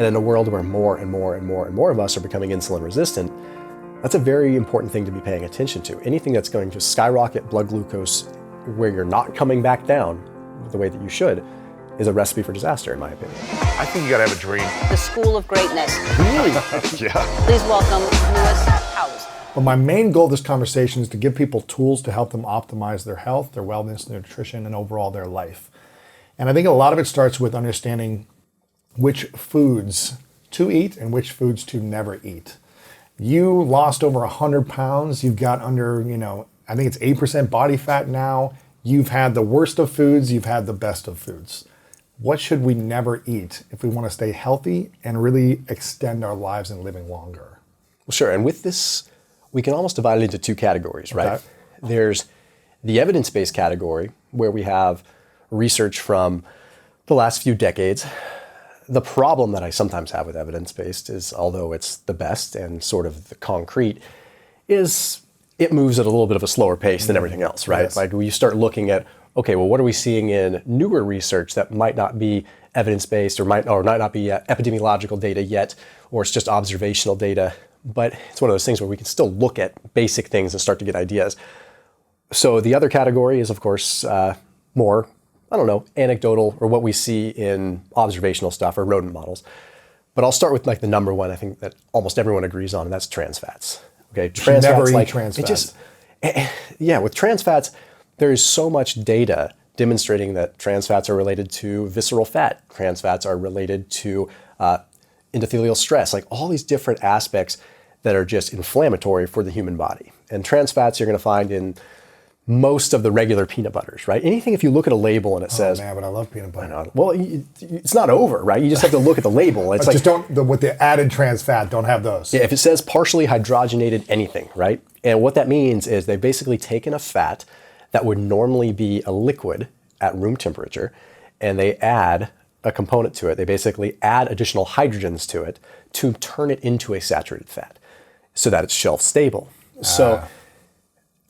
And in a world where more and more and more and more of us are becoming insulin resistant, that's a very important thing to be paying attention to. Anything that's going to skyrocket blood glucose where you're not coming back down the way that you should is a recipe for disaster, in my opinion. I think you gotta have a dream. The School of Greatness. Really? Yeah. Please welcome Lewis Howes. But my main goal of this conversation is to give people tools to help them optimize their health, their wellness, their nutrition, and overall their life. And I think a lot of it starts with understanding which foods to eat and which foods to never eat. You lost over 100 pounds. You've got under, I think it's 8% body fat now. You've had the worst of foods. You've had the best of foods. What should we never eat if we want to stay healthy and really extend our lives and living longer? Well, sure. And with this, we can almost divide it into two categories, right? Okay. There's the evidence-based category, where we have research from the last few decades. The problem that I sometimes have with evidence-based is, although it's the best and sort of the concrete, is it moves at a little bit of a slower pace than everything else, right? Yes. Like when you start looking at, okay, well, what are we seeing in newer research that might not be evidence-based or might not be epidemiological data yet, or it's just observational data, but it's one of those things where we can still look at basic things and start to get ideas. So the other category is, of course, more, anecdotal, or what we see in observational stuff or rodent models. But I'll start with like the number one I think that almost everyone agrees on, and that's trans fats. Okay, trans fats, never eat trans fats. With trans fats, there is so much data demonstrating that trans fats are related to visceral fat. Trans fats are related to endothelial stress, like all these different aspects that are just inflammatory for the human body. And trans fats you're going to find in most of the regular peanut butters, right? Anything, if you look at a label and it says... Oh man, but I love peanut butter. I know. Well, it's not over, right? You just have to look at the label. It's just with the added trans fat, don't have those. Yeah, if it says partially hydrogenated anything, right? And what that means is they've basically taken a fat that would normally be a liquid at room temperature, and they add a component to it. They basically add additional hydrogens to it to turn it into a saturated fat so that it's shelf stable. So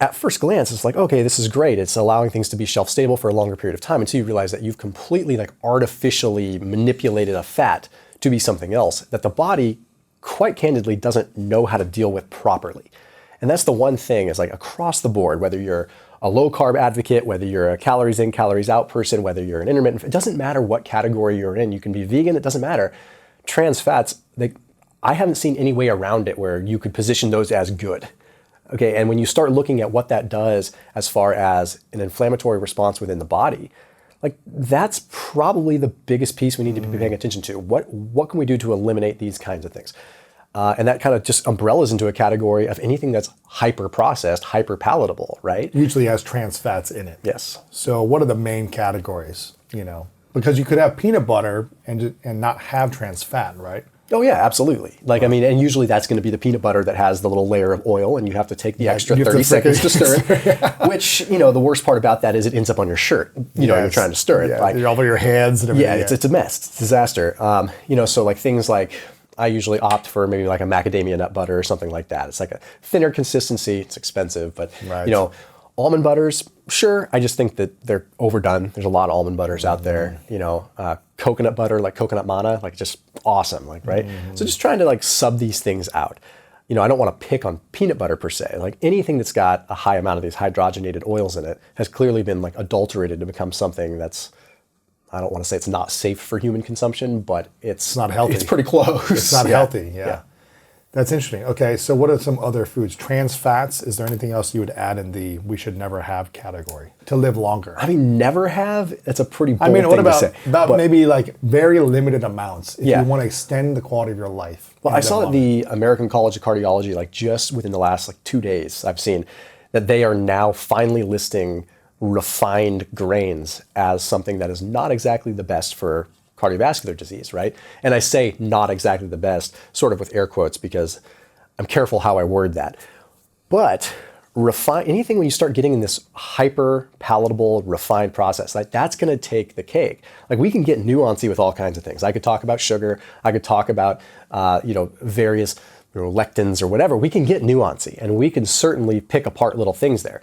at first glance, it's like, okay, this is great. It's allowing things to be shelf stable for a longer period of time until you realize that you've completely artificially manipulated a fat to be something else that the body, quite candidly, doesn't know how to deal with properly. And that's the one thing is across the board, whether you're a low carb advocate, whether you're a calories in, calories out person, whether you're an intermittent, it doesn't matter what category you're in. You can be vegan, it doesn't matter. Trans fats, I haven't seen any way around it where you could position those as good. Okay, and when you start looking at what that does as far as an inflammatory response within the body, that's probably the biggest piece we need to be paying attention to. What can we do to eliminate these kinds of things? And that kind of just umbrellas into a category of anything that's hyper-processed, hyper-palatable, right? Usually has trans fats in it. Yes. So what are the main categories, Because you could have peanut butter and not have trans fat, right? Oh yeah, absolutely. And usually that's going to be the peanut butter that has the little layer of oil, and you have to take the extra 30 seconds to stir it. Which, the worst part about that is it ends up on your shirt. You're trying to stir it. Yeah, all over your hands and everything. Yeah, it's a mess. It's a disaster. So things like, I usually opt for maybe like a macadamia nut butter or something like that. It's like a thinner consistency. It's expensive, but almond butters, sure. I just think that they're overdone. There's a lot of almond butters out there. Coconut butter, like coconut manna, just awesome, right? So just trying to sub these things out. I don't want to pick on peanut butter per se. Anything that's got a high amount of these hydrogenated oils in it has clearly been adulterated to become something that's, I don't want to say it's not safe for human consumption, but it's not healthy. It's pretty close. It's not healthy, yeah. That's interesting. Okay, so what are some other foods? Trans fats, is there anything else you would add in the we should never have category to live longer? Never have? That's a pretty bold thing to say. About maybe very limited amounts if you want to extend the quality of your life? Well, I saw that the American College of Cardiology, just within the last 2 days, I've seen that they are now finally listing refined grains as something that is not exactly the best for cardiovascular disease, right? And I say not exactly the best, sort of with air quotes, because I'm careful how I word that. But anything when you start getting in this hyper palatable, refined process, that's going to take the cake. We can get nuancy with all kinds of things. I could talk about sugar. I could talk about, various lectins or whatever. We can get nuancy, and we can certainly pick apart little things there.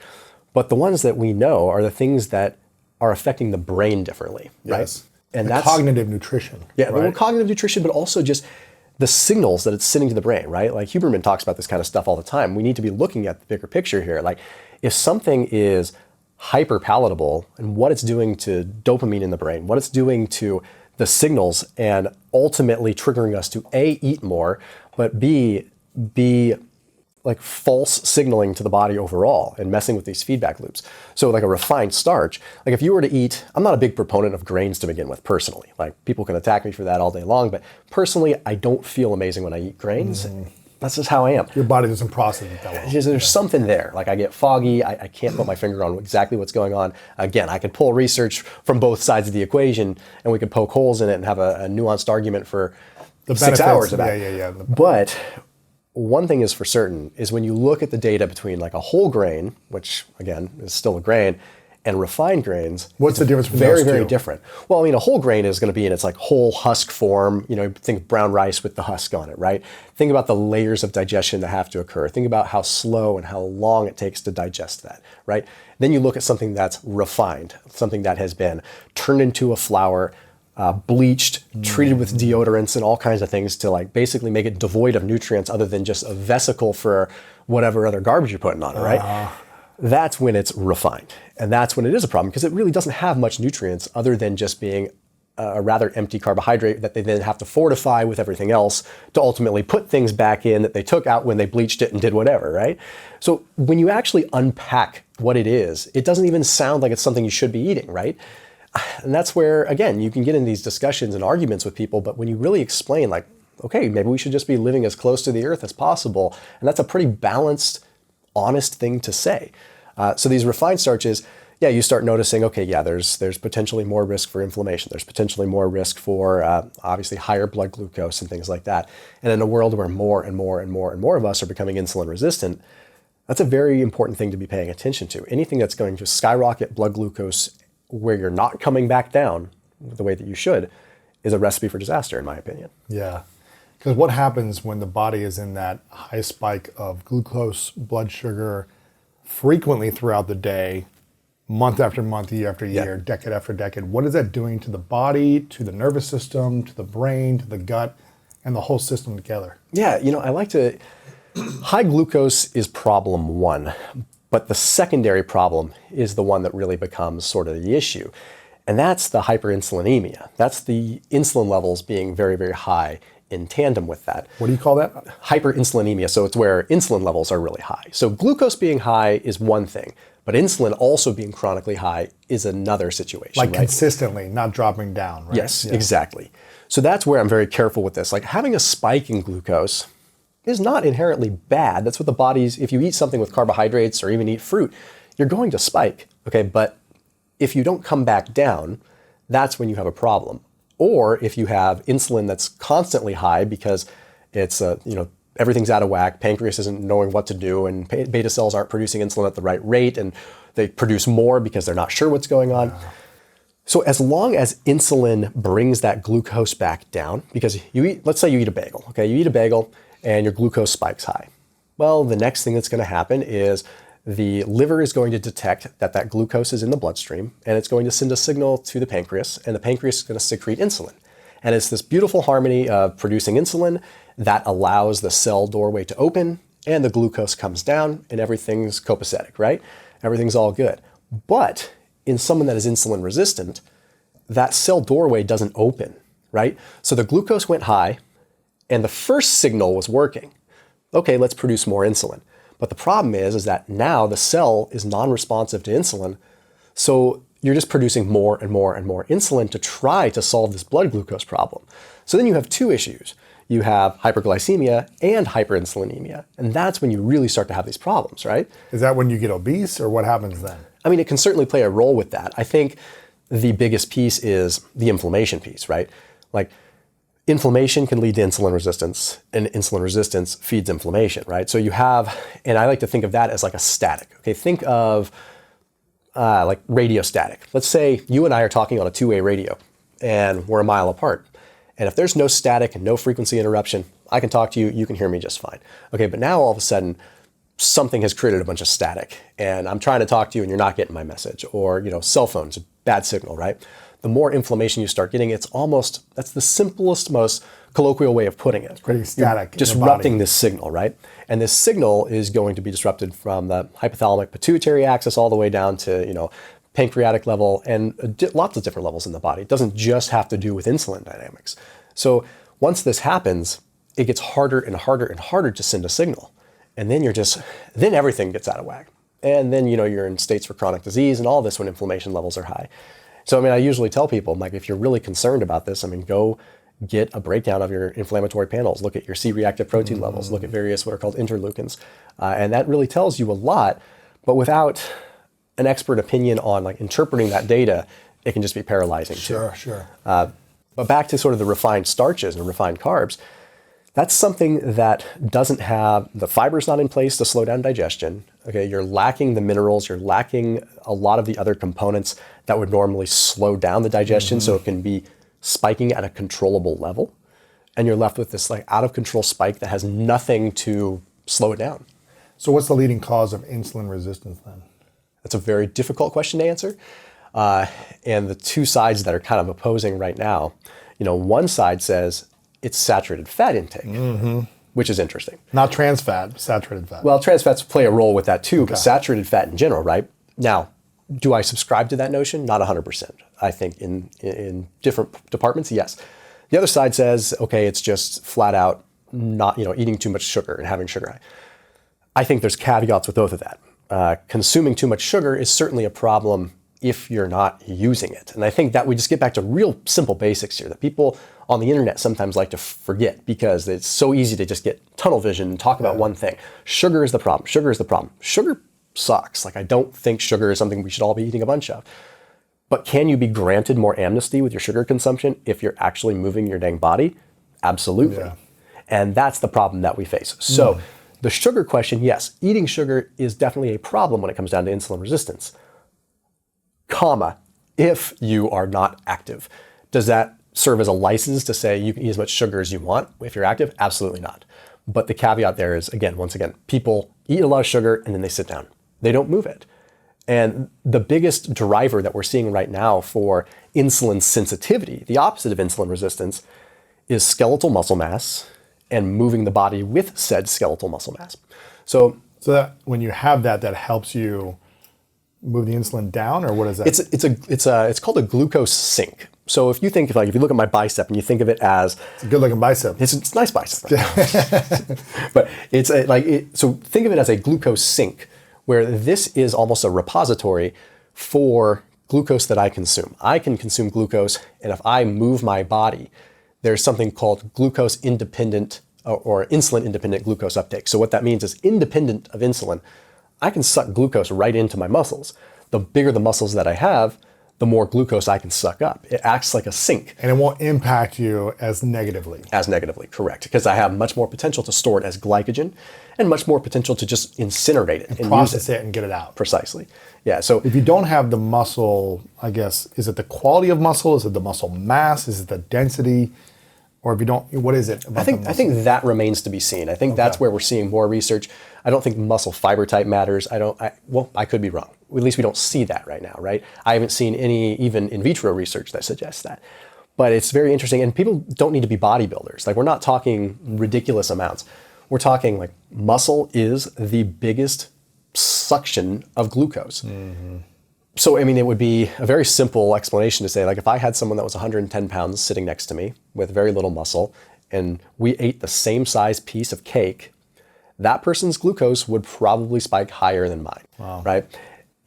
But the ones that we know are the things that are affecting the brain differently, right? Yes. And The that's cognitive nutrition. yeah, right? well, cognitive nutrition, but also just the signals that it's sending to the brain, right? Like Huberman talks about this kind of stuff all the time. We need to be looking at the bigger picture here. Like if something is hyper palatable and what it's doing to dopamine in the brain, what it's doing to the signals and ultimately triggering us to A, eat more, but B, be like false signaling to the body overall and messing with these feedback loops. So like a refined starch, like if you were to eat, I'm not a big proponent of grains to begin with personally. Like people can attack me for that all day long, but personally, I don't feel amazing when I eat grains. That's just how I am. Your body doesn't process it that well. There's something there. Like I get foggy. I can't put my finger on exactly what's going on. Again, I could pull research from both sides of the equation and we could poke holes in it and have a nuanced argument for The 6 benefits, hours about it. yeah. But one thing is for certain is when you look at the data between like a whole grain, which again is still a grain, and refined grains, What's the difference between very, those very two? different. Well, I mean, a whole grain is going to be in its like whole husk form. You know, think brown rice with the husk on it, right? Think about the layers of digestion that have to occur. Think about how slow and how long it takes to digest that, right? Then you look at something that's refined, something that has been turned into a flour, bleached, treated with deodorants and all kinds of things to like basically make it devoid of nutrients other than just a vesicle for whatever other garbage you're putting on it, right? That's when it's refined. And that's when it is a problem because it really doesn't have much nutrients other than just being a rather empty carbohydrate that they then have to fortify with everything else to ultimately put things back in that they took out when they bleached it and did whatever, right? So when you actually unpack what it is, it doesn't even sound like it's something you should be eating, right? And that's where, again, you can get in these discussions and arguments with people, but when you really explain like, okay, maybe we should just be living as close to the earth as possible, and that's a pretty balanced, honest thing to say. So these refined starches, yeah, you start noticing, okay, yeah, there's potentially more risk for inflammation. There's potentially more risk for obviously higher blood glucose and things like that. And in a world where more and more and more and more of us are becoming insulin resistant, that's a very important thing to be paying attention to. Anything that's going to skyrocket blood glucose where you're not coming back down the way that you should is a recipe for disaster, in my opinion. Yeah. Because what happens when the body is in that high spike of glucose, blood sugar, frequently throughout the day, month after month, year after year, decade after decade? What is that doing to the body, to the nervous system, to the brain, to the gut, and the whole system together? Yeah, you know, I like to... High glucose is problem one, but the secondary problem is the one that really becomes sort of the issue. And that's the hyperinsulinemia. That's the insulin levels being very, very high in tandem with that. What do you call that? Hyperinsulinemia, so it's where insulin levels are really high. So glucose being high is one thing, but insulin also being chronically high is another situation, Like right? Consistently, not dropping down, right? Yes, Yeah. exactly. So that's where I'm very careful with this. Like having a spike in glucose is not inherently bad. That's what the body's, if you eat something with carbohydrates or even eat fruit, you're going to spike, okay? But if you don't come back down, that's when you have a problem. Or if you have insulin that's constantly high because it's, everything's out of whack, pancreas isn't knowing what to do, and beta cells aren't producing insulin at the right rate, and they produce more because they're not sure what's going on. So as long as insulin brings that glucose back down, because you eat, let's say you eat a bagel, okay? You eat a bagel and your glucose spikes high. Well, the next thing that's going to happen is the liver is going to detect that that glucose is in the bloodstream, and it's going to send a signal to the pancreas, and the pancreas is going to secrete insulin. And it's this beautiful harmony of producing insulin that allows the cell doorway to open, and the glucose comes down, and everything's copacetic, right? Everything's all good. But in someone that is insulin resistant, that cell doorway doesn't open, right? So the glucose went high, and the first signal was working. Okay, let's produce more insulin. But the problem is that now the cell is non-responsive to insulin, so you're just producing more and more and more insulin to try to solve this blood glucose problem. So then you have two issues. You have hyperglycemia and hyperinsulinemia, and that's when you really start to have these problems, right? Is that when you get obese, or what happens then? I mean, it can certainly play a role with that. I think the biggest piece is the inflammation piece, right? Like, inflammation can lead to insulin resistance, and insulin resistance feeds inflammation, right? So you have, and I like to think of that as like a static, okay? Think of like radio static. Let's say you and I are talking on a two-way radio, and we're a mile apart. And if there's no static and no frequency interruption, I can talk to you, you can hear me just fine. Okay, but now all of a sudden, something has created a bunch of static, and I'm trying to talk to you and you're not getting my message, or cell phones, a bad signal, right? the more inflammation you start getting. That's the simplest, most colloquial way of putting it. It's pretty static in your disrupting body. this signal, right? And this signal is going to be disrupted from the hypothalamic pituitary axis all the way down to, pancreatic level and lots of different levels in the body. It doesn't just have to do with insulin dynamics. So once this happens, it gets harder and harder and harder to send a signal. And then then everything gets out of whack. And then, you're in states for chronic disease and all this when inflammation levels are high. So, I usually tell people, like, if you're really concerned about this, go get a breakdown of your inflammatory panels, look at your C-reactive protein levels, look at various what are called interleukins. And that really tells you a lot, but without an expert opinion on like interpreting that data, it can just be paralyzing too. Sure. But back to sort of the refined starches and refined carbs, that's something that doesn't have, the fiber's not in place to slow down digestion. Okay, you're lacking the minerals, you're lacking a lot of the other components that would normally slow down the digestion so it can be spiking at a controllable level. And you're left with this like out of control spike that has nothing to slow it down. So what's the leading cause of insulin resistance then? That's a very difficult question to answer. And the two sides that are kind of opposing right now, one side says it's saturated fat intake, which is interesting. Not trans fat, saturated fat. Well, trans fats play a role with that too, but saturated fat in general, right? Now, do I subscribe to that notion? Not 100%. I think in different departments, yes. The other side says, okay, it's just flat out not, eating too much sugar and having sugar high. I think there's caveats with both of that. Consuming too much sugar is certainly a problem if you're not using it. And I think that we just get back to real simple basics here that people on the internet sometimes like to forget because it's so easy to just get tunnel vision and talk about one thing. Sugar is the problem. Sugar is the problem. Sugar sucks. Like, I don't think sugar is something we should all be eating a bunch of. But can you be granted more amnesty with your sugar consumption if you're actually moving your dang body? Absolutely. Yeah. And that's the problem that we face. So the sugar question, yes, eating sugar is definitely a problem when it comes down to insulin resistance, comma, if you are not active. Does that serve as a license to say you can eat as much sugar as you want if you're active? Absolutely not. But the caveat there is, once again, people eat a lot of sugar and then they sit down. They don't move it. And the biggest driver that we're seeing right now for insulin sensitivity, the opposite of insulin resistance, is skeletal muscle mass and moving the body with said skeletal muscle mass. So that when you have that helps you move the insulin down, or what is that? It's called a glucose sink. So if you think if you look at my bicep and you think of it as it's a good looking bicep, it's a nice bicep, but so think of it as a glucose sink, where this is almost a repository for glucose that I consume. I can consume glucose, and if I move my body, there's something called glucose independent or insulin independent glucose uptake. So what that means is independent of insulin, I can suck glucose right into my muscles. The bigger the muscles that I have, the more glucose I can suck up. It acts like a sink. And it won't impact you as negatively. As negatively, correct. Because I have much more potential to store it as glycogen and much more potential to just incinerate it and process use it and get it out. Precisely. Yeah. So if you don't have the muscle, I guess, is it the quality of muscle? Is it the muscle mass? Is it the density? Or if you don't, what is it about I think that remains to be seen. I think that's where we're seeing more research. I don't think muscle fiber type matters. I could be wrong. At least we don't see that right now, right? I haven't seen any even in vitro research that suggests that. But it's very interesting, and people don't need to be bodybuilders. Like, we're not talking ridiculous amounts. We're talking like muscle is the biggest suction of glucose. Mm-hmm. So, it would be a very simple explanation to say, like, if I had someone that was 110 pounds sitting next to me with very little muscle, and we ate the same size piece of cake, that person's glucose would probably spike higher than mine, right?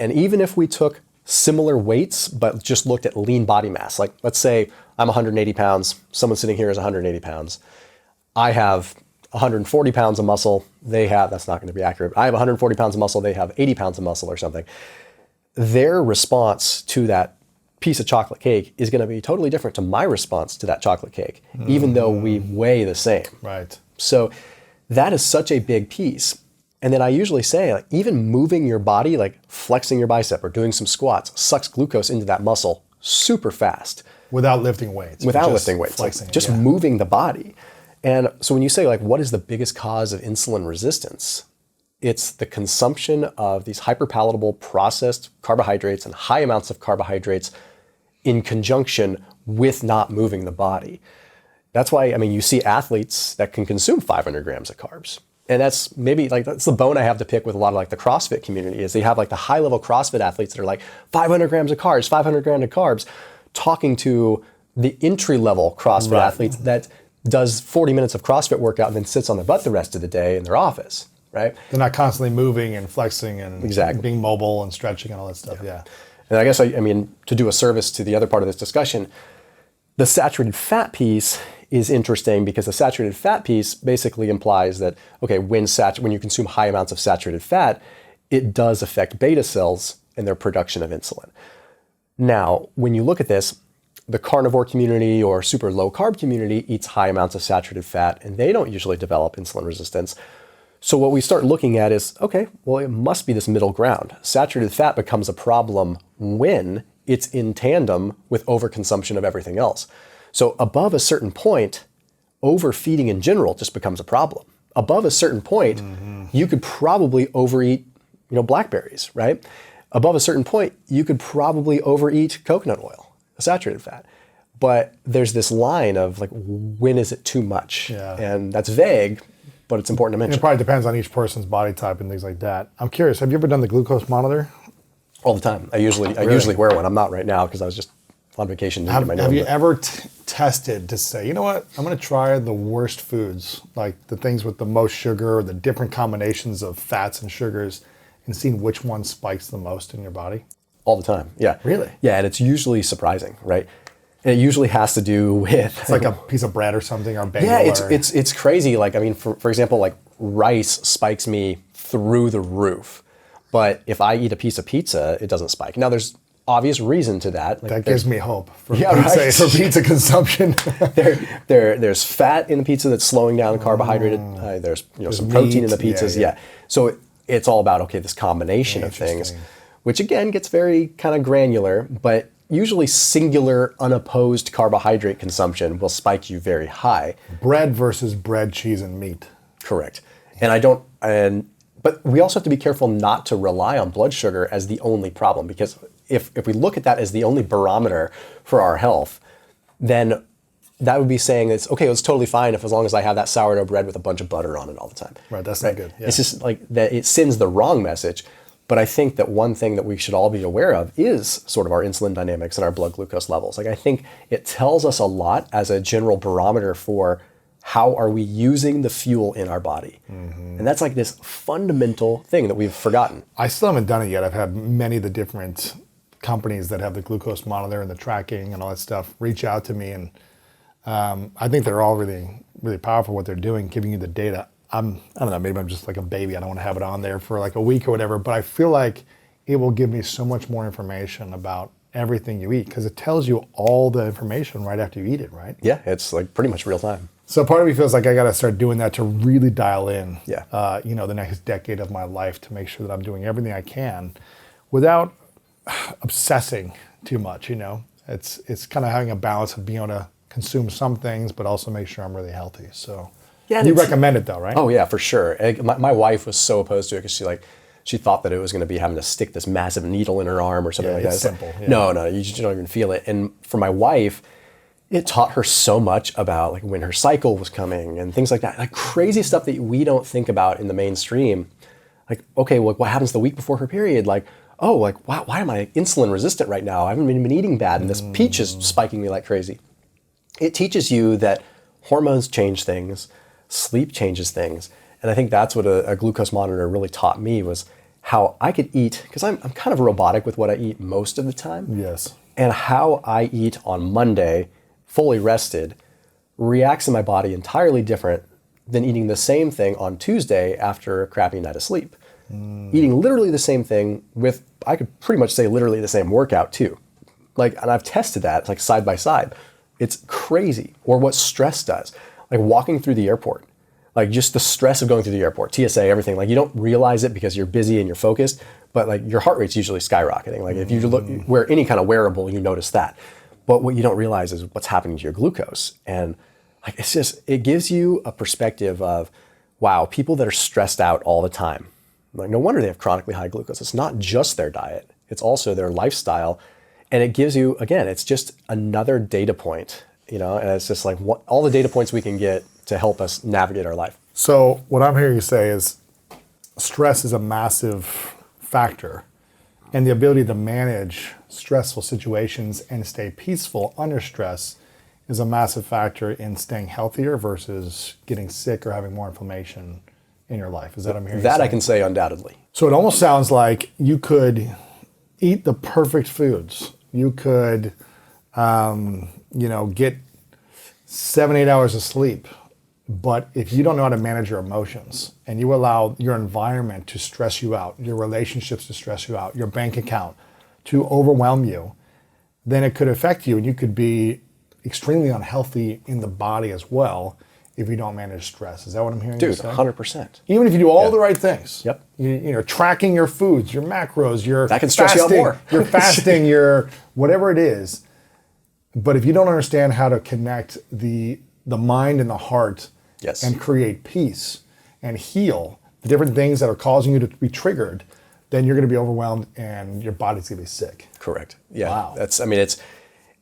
And even if we took similar weights, but just looked at lean body mass, like let's say I'm 180 pounds, someone sitting here is 180 pounds. I have 140 pounds of muscle, that's not gonna be accurate. I have 140 pounds of muscle, they have 80 pounds of muscle or something. Their response to that piece of chocolate cake is going to be totally different to my response to that chocolate cake, even though we weigh the same. Right. So that is such a big piece. And then I usually say, like, even moving your body, like flexing your bicep or doing some squats, sucks glucose into that muscle super fast. Without lifting weights. Flexing, just moving the body. And so when you say, like, what is the biggest cause of insulin resistance? It's the consumption of these hyperpalatable processed carbohydrates and high amounts of carbohydrates in conjunction with not moving the body. That's why, I mean, you see athletes that can consume 500 grams of carbs. And that's maybe like, that's the bone I have to pick with a lot of like the CrossFit community is they have like the high level CrossFit athletes that are like 500 grams of carbs, 500 grams of carbs, talking to the entry level CrossFit athletes that does 40 minutes of CrossFit workout and then sits on their butt the rest of the day in their office, right? They're not constantly moving and flexing and being mobile and stretching and all that stuff, yeah. And I guess, I mean, to do a service to the other part of this discussion, the saturated fat piece is interesting because the saturated fat piece basically implies that, okay, when you consume high amounts of saturated fat, it does affect beta cells and their production of insulin. Now, when you look at this, the carnivore community or super low carb community eats high amounts of saturated fat and they don't usually develop insulin resistance. So what we start looking at is, okay, well, it must be this middle ground. Saturated fat becomes a problem when it's in tandem with overconsumption of everything else. So above a certain point, overfeeding in general just becomes a problem. Above a certain point, you could probably overeat, blackberries, right? Above a certain point, you could probably overeat coconut oil, saturated fat. But there's this line of like, when is it too much? Yeah. And that's vague, but it's important to mention. And it probably depends on each person's body type and things like that. I'm curious, have you ever done the glucose monitor? All the time. I usually wear one. I'm not right now because I was just on vacation. Have you ever tested to say, you know what, I'm going to try the worst foods, like the things with the most sugar or the different combinations of fats and sugars, and seeing which one spikes the most in your body? All the time, yeah. Really? Yeah, and it's usually surprising, right? And it usually has to do with... It's like a piece of bread or something, or bagel. Yeah, it's crazy. Like, I mean, for example, like rice spikes me through the roof. But if I eat a piece of pizza, it doesn't spike. Now, there's obvious reason to that. Like, that gives me hope for pizza consumption. There's fat in the pizza that's slowing down carbohydrated. There's some protein in the pizzas. Yeah. So it's all about, okay, this combination of things, which again gets very kind of granular, but usually singular unopposed carbohydrate consumption will spike you very high. Bread versus bread, cheese, and meat. Correct. But we also have to be careful not to rely on blood sugar as the only problem, because if we look at that as the only barometer for our health, then that would be saying it's okay, it's totally fine as long as I have that sourdough bread with a bunch of butter on it all the time. Right, that's not good. Yeah. It's just like that it sends the wrong message. But I think that one thing that we should all be aware of is sort of our insulin dynamics and our blood glucose levels. Like, I think it tells us a lot as a general barometer for how are we using the fuel in our body? And that's like this fundamental thing that we've forgotten. I still haven't done it yet. I've had many of the different companies that have the glucose monitor and the tracking and all that stuff reach out to me. And I think they're all really, really powerful what they're doing, giving you the data. I don't know, maybe I'm just like a baby. I don't want to have it on there for like a week or whatever, but I feel like it will give me so much more information about everything you eat because it tells you all the information right after you eat it, right? Yeah, it's like pretty much real time. So part of me feels like I got to start doing that to really dial in, the next decade of my life to make sure that I'm doing everything I can without obsessing too much, It's kind of having a balance of being able to consume some things, but also make sure I'm really healthy. So you recommend it though, right? Oh yeah, for sure. My wife was so opposed to it because she thought that it was going to be having to stick this massive needle in her arm or something like that. It's simple. Yeah. No, you just don't even feel it. And for my wife, it taught her so much about like when her cycle was coming and things like that. Like crazy stuff that we don't think about in the mainstream. Like, okay, well, what happens the week before her period? Like, oh, like, wow, why am I insulin resistant right now? I haven't been eating bad and this peach is spiking me like crazy. It teaches you that hormones change things, sleep changes things. And I think that's what a glucose monitor really taught me was how I could eat, because I'm kind of robotic with what I eat most of the time. Yes. And how I eat on Monday, fully rested, reacts in my body entirely different than eating the same thing on Tuesday after a crappy night of sleep. Eating literally the same thing with, I could pretty much say literally the same workout too. Like, and I've tested that, like side by side. It's crazy. Or what stress does. Like walking through the airport. Like just the stress of going through the airport, TSA, everything. Like you don't realize it because you're busy and you're focused, but like your heart rate's usually skyrocketing. Like if you wear any kind of wearable, you notice that. But what you don't realize is what's happening to your glucose. And like it gives you a perspective of, wow, people that are stressed out all the time, like no wonder they have chronically high glucose. It's not just their diet, it's also their lifestyle And it gives you, again, it's just another data point, and it's just like all the data points we can get to help us navigate our life. So what I'm hearing you say is stress is a massive factor, and the ability to manage stressful situations and stay peaceful under stress is a massive factor in staying healthier versus getting sick or having more inflammation in your life. Is that what I'm hearing you That say? I can say undoubtedly. So it almost sounds like you could eat the perfect foods. You could, get 7-8 hours of sleep. But if you don't know how to manage your emotions and you allow your environment to stress you out, your relationships to stress you out, your bank account to overwhelm you, then it could affect you and you could be extremely unhealthy in the body as well if you don't manage stress. Is that what I'm hearing you Dude, say? 100%. Even if you do all the right things. Yep. Tracking your foods, your macros, your That can stress you out more. your fasting, your whatever it is. But if you don't understand how to connect the mind and the heart Yes. and create peace and heal the different things that are causing you to be triggered, then you're going to be overwhelmed and your body's going to be sick. Correct. Yeah. Wow.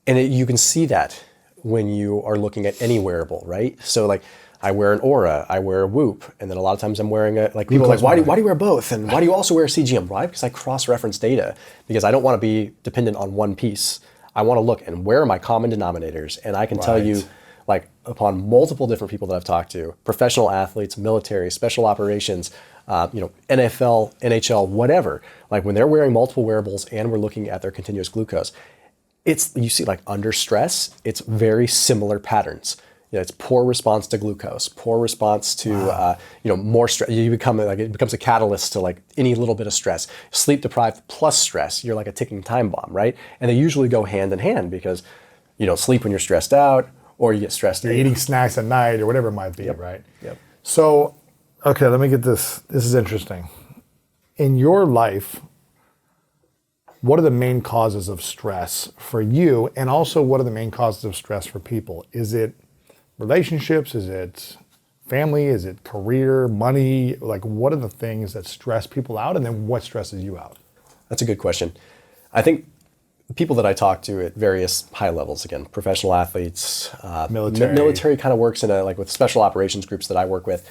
You can see that when you are looking at any wearable, right? So like I wear an Aura, I wear a Whoop, and then a lot of times I'm wearing people are like, why do you wear both? And why do you also wear a CGM? Why? Because I cross-reference data because I don't want to be dependent on one piece. I want to look and where are my common denominators? And I can tell you, like upon multiple different people that I've talked to, professional athletes, military, special operations, NFL, NHL, whatever, like when they're wearing multiple wearables and we're looking at their continuous glucose, you see like under stress, it's very similar patterns. It's poor response to glucose, poor response to, more stress. It becomes a catalyst to like any little bit of stress. Sleep deprived plus stress, you're like a ticking time bomb, right? And they usually go hand in hand because you don't sleep when you're stressed out or you get stressed. You're eating snacks at night or whatever it might be, Yep. right? Yep. So, okay, let me get this. This is interesting. In your life, what are the main causes of stress for you? And also, what are the main causes of stress for people? Is it relationships? Is it family? Is it career, money? Like, what are the things that stress people out? And then what stresses you out? That's a good question. I think the people that I talk to at various high levels, again, professional athletes, military kind of works in with special operations groups that I work with,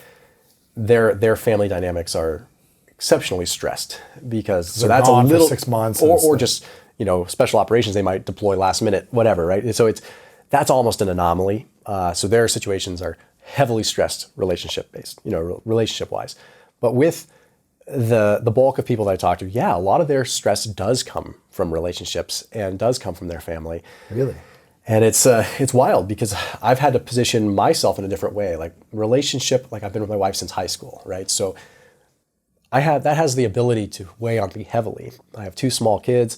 their family dynamics are exceptionally stressed because so that's a little for 6 months or just special operations they might deploy last minute, whatever, right? So that's almost an anomaly. So their situations are heavily stressed relationship based, relationship wise. But with the bulk of people that I talk to, a lot of their stress does come from relationships and does come from their family. Really? And it's wild because I've had to position myself in a different way. Like relationship, like I've been with my wife since high school, right? So that has the ability to weigh on me heavily. I have 2 small kids.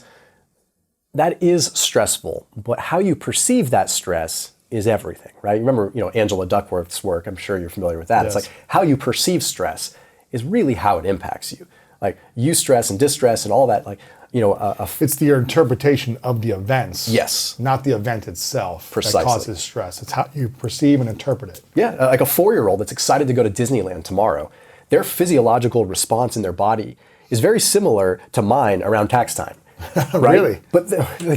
That is stressful, but how you perceive that stress is everything, right? Remember, Angela Duckworth's work, I'm sure you're familiar with that. Yes. It's like how you perceive stress is really how it impacts you. Like eustress and distress and all that, It's your interpretation of the events. Yes. Not the event itself Precisely. that causes stress. It's how you perceive and interpret it. Yeah, like a 4-year-old that's excited to go to Disneyland tomorrow, their physiological response in their body is very similar to mine around tax time. Right? Really? But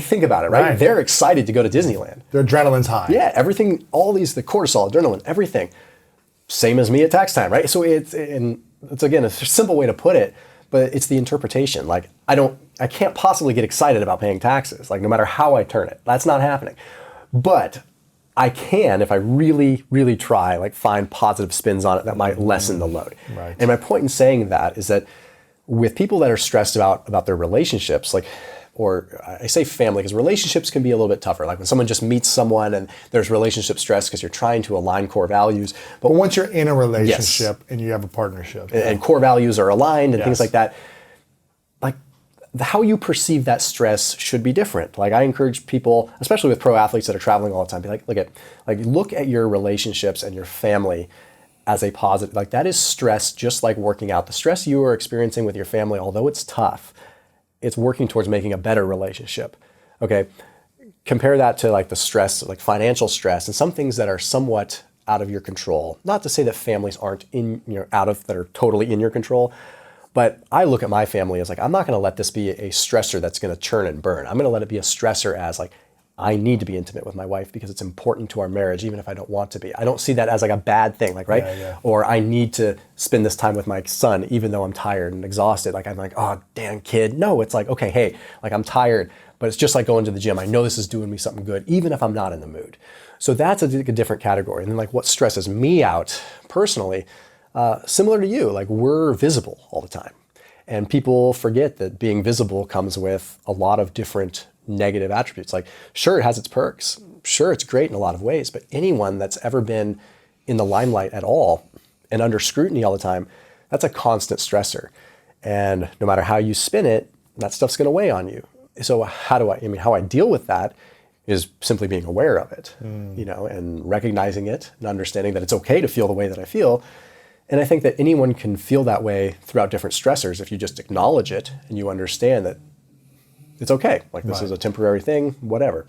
think about it, right? Right. They're excited to go to Disneyland. Their adrenaline's high. Yeah, everything, all the cortisol, adrenaline, everything, same as me at tax time, right? So it's again, a simple way to put it, but it's the interpretation. Like I can't possibly get excited about paying taxes, like no matter how I turn it. That's not happening. But I can, if I really, really try, like find positive spins on it that might lessen the load. Right. And my point in saying that is that with people that are stressed about their relationships, or I say family because relationships can be a little bit tougher. Like when someone just meets someone and there's relationship stress because you're trying to align core values. But once you're in a relationship and you have a partnership. And core values are aligned and Yes. things like that, like how you perceive that stress should be different. Like I encourage people, especially with pro athletes that are traveling all the time, be like, look at your relationships and your family as a positive. Like that is stress, just like working out. The stress you are experiencing with your family, although it's tough, it's working towards making a better relationship. Okay, compare that to like the stress, like financial stress, and some things that are somewhat out of your control. Not to say that families aren't that are totally in your control, But I look at my family as like, I'm not going to let this be a stressor that's going to churn and burn. I'm going to let it be a stressor as like, I need to be intimate with my wife because it's important to our marriage, even if I don't want to be. I don't see that as like a bad thing, like, right? Yeah. Or I need to spend this time with my son, even though I'm tired and exhausted. Like, I'm like, oh, damn kid. No, it's like, okay, hey, like I'm tired, but it's just like going to the gym. I know this is doing me something good, even if I'm not in the mood. So that's a different category. And then like what stresses me out personally, similar to you, like we're visible all the time. And people forget that being visible comes with a lot of different negative attributes. Like, sure, it has its perks. Sure, it's great in a lot of ways, but anyone that's ever been in the limelight at all and under scrutiny all the time, that's a constant stressor. And no matter how you spin it, that stuff's going to weigh on you. So how I deal with that is simply being aware of it, and recognizing it and understanding that it's okay to feel the way that I feel. And I think that anyone can feel that way throughout different stressors if you just acknowledge it and you understand that it's okay. Like this is a temporary thing, whatever.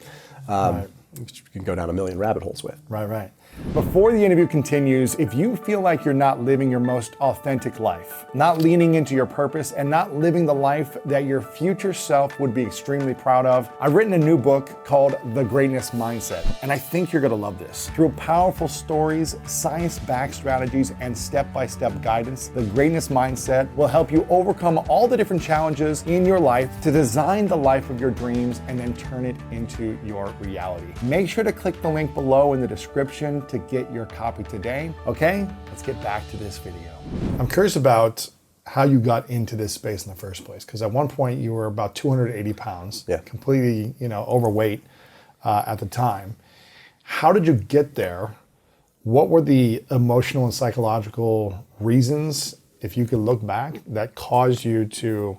You can go down a million rabbit holes with. Right. Before the interview continues, if you feel like you're not living your most authentic life, not leaning into your purpose, and not living the life that your future self would be extremely proud of, I've written a new book called The Greatness Mindset, and I think you're gonna love this. Through powerful stories, science-backed strategies, and step-by-step guidance, The Greatness Mindset will help you overcome all the different challenges in your life to design the life of your dreams and then turn it into your reality. Make sure to click the link below in the description to get your copy today. Okay, let's get back to this video. I'm curious about how you got into this space in the first place, because at one point you were about 280 pounds, completely, overweight at the time. How did you get there? What were the emotional and psychological reasons, if you could look back, that caused you to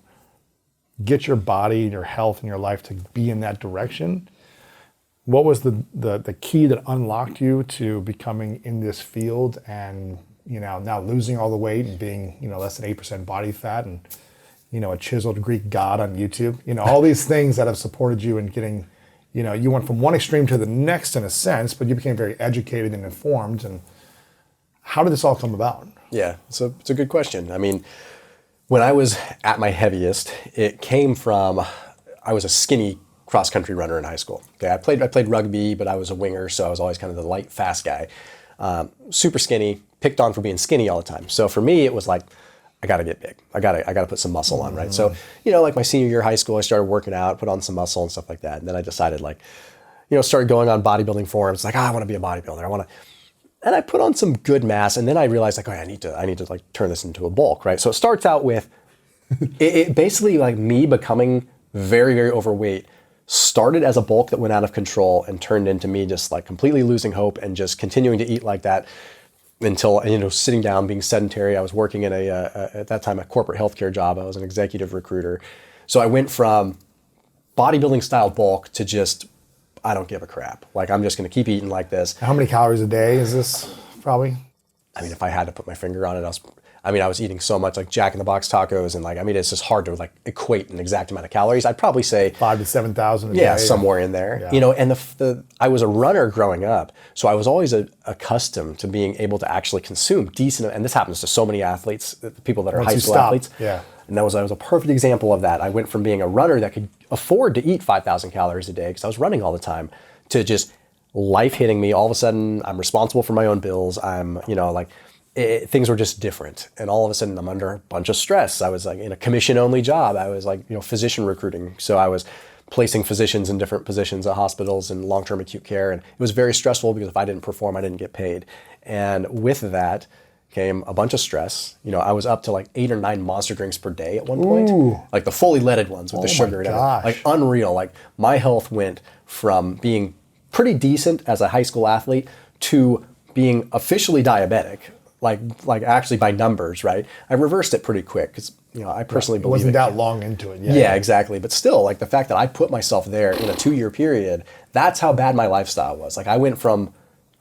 get your body, your health, and your life to be in that direction? What was the key that unlocked you to becoming in this field and, now losing all the weight and being, less than 8% body fat and, a chiseled Greek god on YouTube? All these things that have supported you in getting, you went from one extreme to the next in a sense, but you became very educated and informed. And how did this all come about? Yeah, so it's a good question. I mean, when I was at my heaviest, it came from, I was a skinny cross-country runner in high school. Okay, I played rugby, but I was a winger, so I was always kind of the light, fast guy. Super skinny, picked on for being skinny all the time. So for me, it was like, I got to get big. I got to put some muscle on, right? So, like my senior year of high school, I started working out, put on some muscle and stuff like that. And then I decided started going on bodybuilding forums, like, I want to be a bodybuilder. And I put on some good mass, and then I realized like, I need to like turn this into a bulk, right? So it starts out with it basically like me becoming very, very overweight. Started as a bulk that went out of control and turned into me just like completely losing hope and just continuing to eat like that until, sitting down, being sedentary. I was working in at that time, a corporate healthcare job. I was an executive recruiter. So I went from bodybuilding style bulk to just, I don't give a crap. Like, I'm just going to keep eating like this. How many calories a day is this probably? I mean, if I had to put my finger on it, I was eating so much like Jack in the Box tacos, and it's just hard to like equate an exact amount of calories. I'd probably say 5,000 to 7,000 a day. Yeah, somewhere in there. Yeah. And I was a runner growing up, so I was always accustomed to being able to actually consume decent. And this happens to so many athletes, people that are high school athletes. Yeah. And I was a perfect example of that. I went from being a runner that could afford to eat 5,000 calories a day because I was running all the time, to just life hitting me. All of a sudden, I'm responsible for my own bills. I'm, things were just different. And all of a sudden I'm under a bunch of stress. I was like in a commission only job. I was like, physician recruiting. So I was placing physicians in different positions at hospitals and long-term acute care. And it was very stressful because if I didn't perform, I didn't get paid. And with that came a bunch of stress. I was up to like 8 or 9 Monster drinks per day at one point. Ooh. Like the fully leaded ones with the sugar and everything. Like unreal. Like my health went from being pretty decent as a high school athlete to being officially diabetic. Like actually by numbers, right? I reversed it pretty quick because, I personally believe it wasn't that long into it. Yeah, exactly. But still, like the fact that I put myself there in a 2-year period, that's how bad my lifestyle was. Like I went from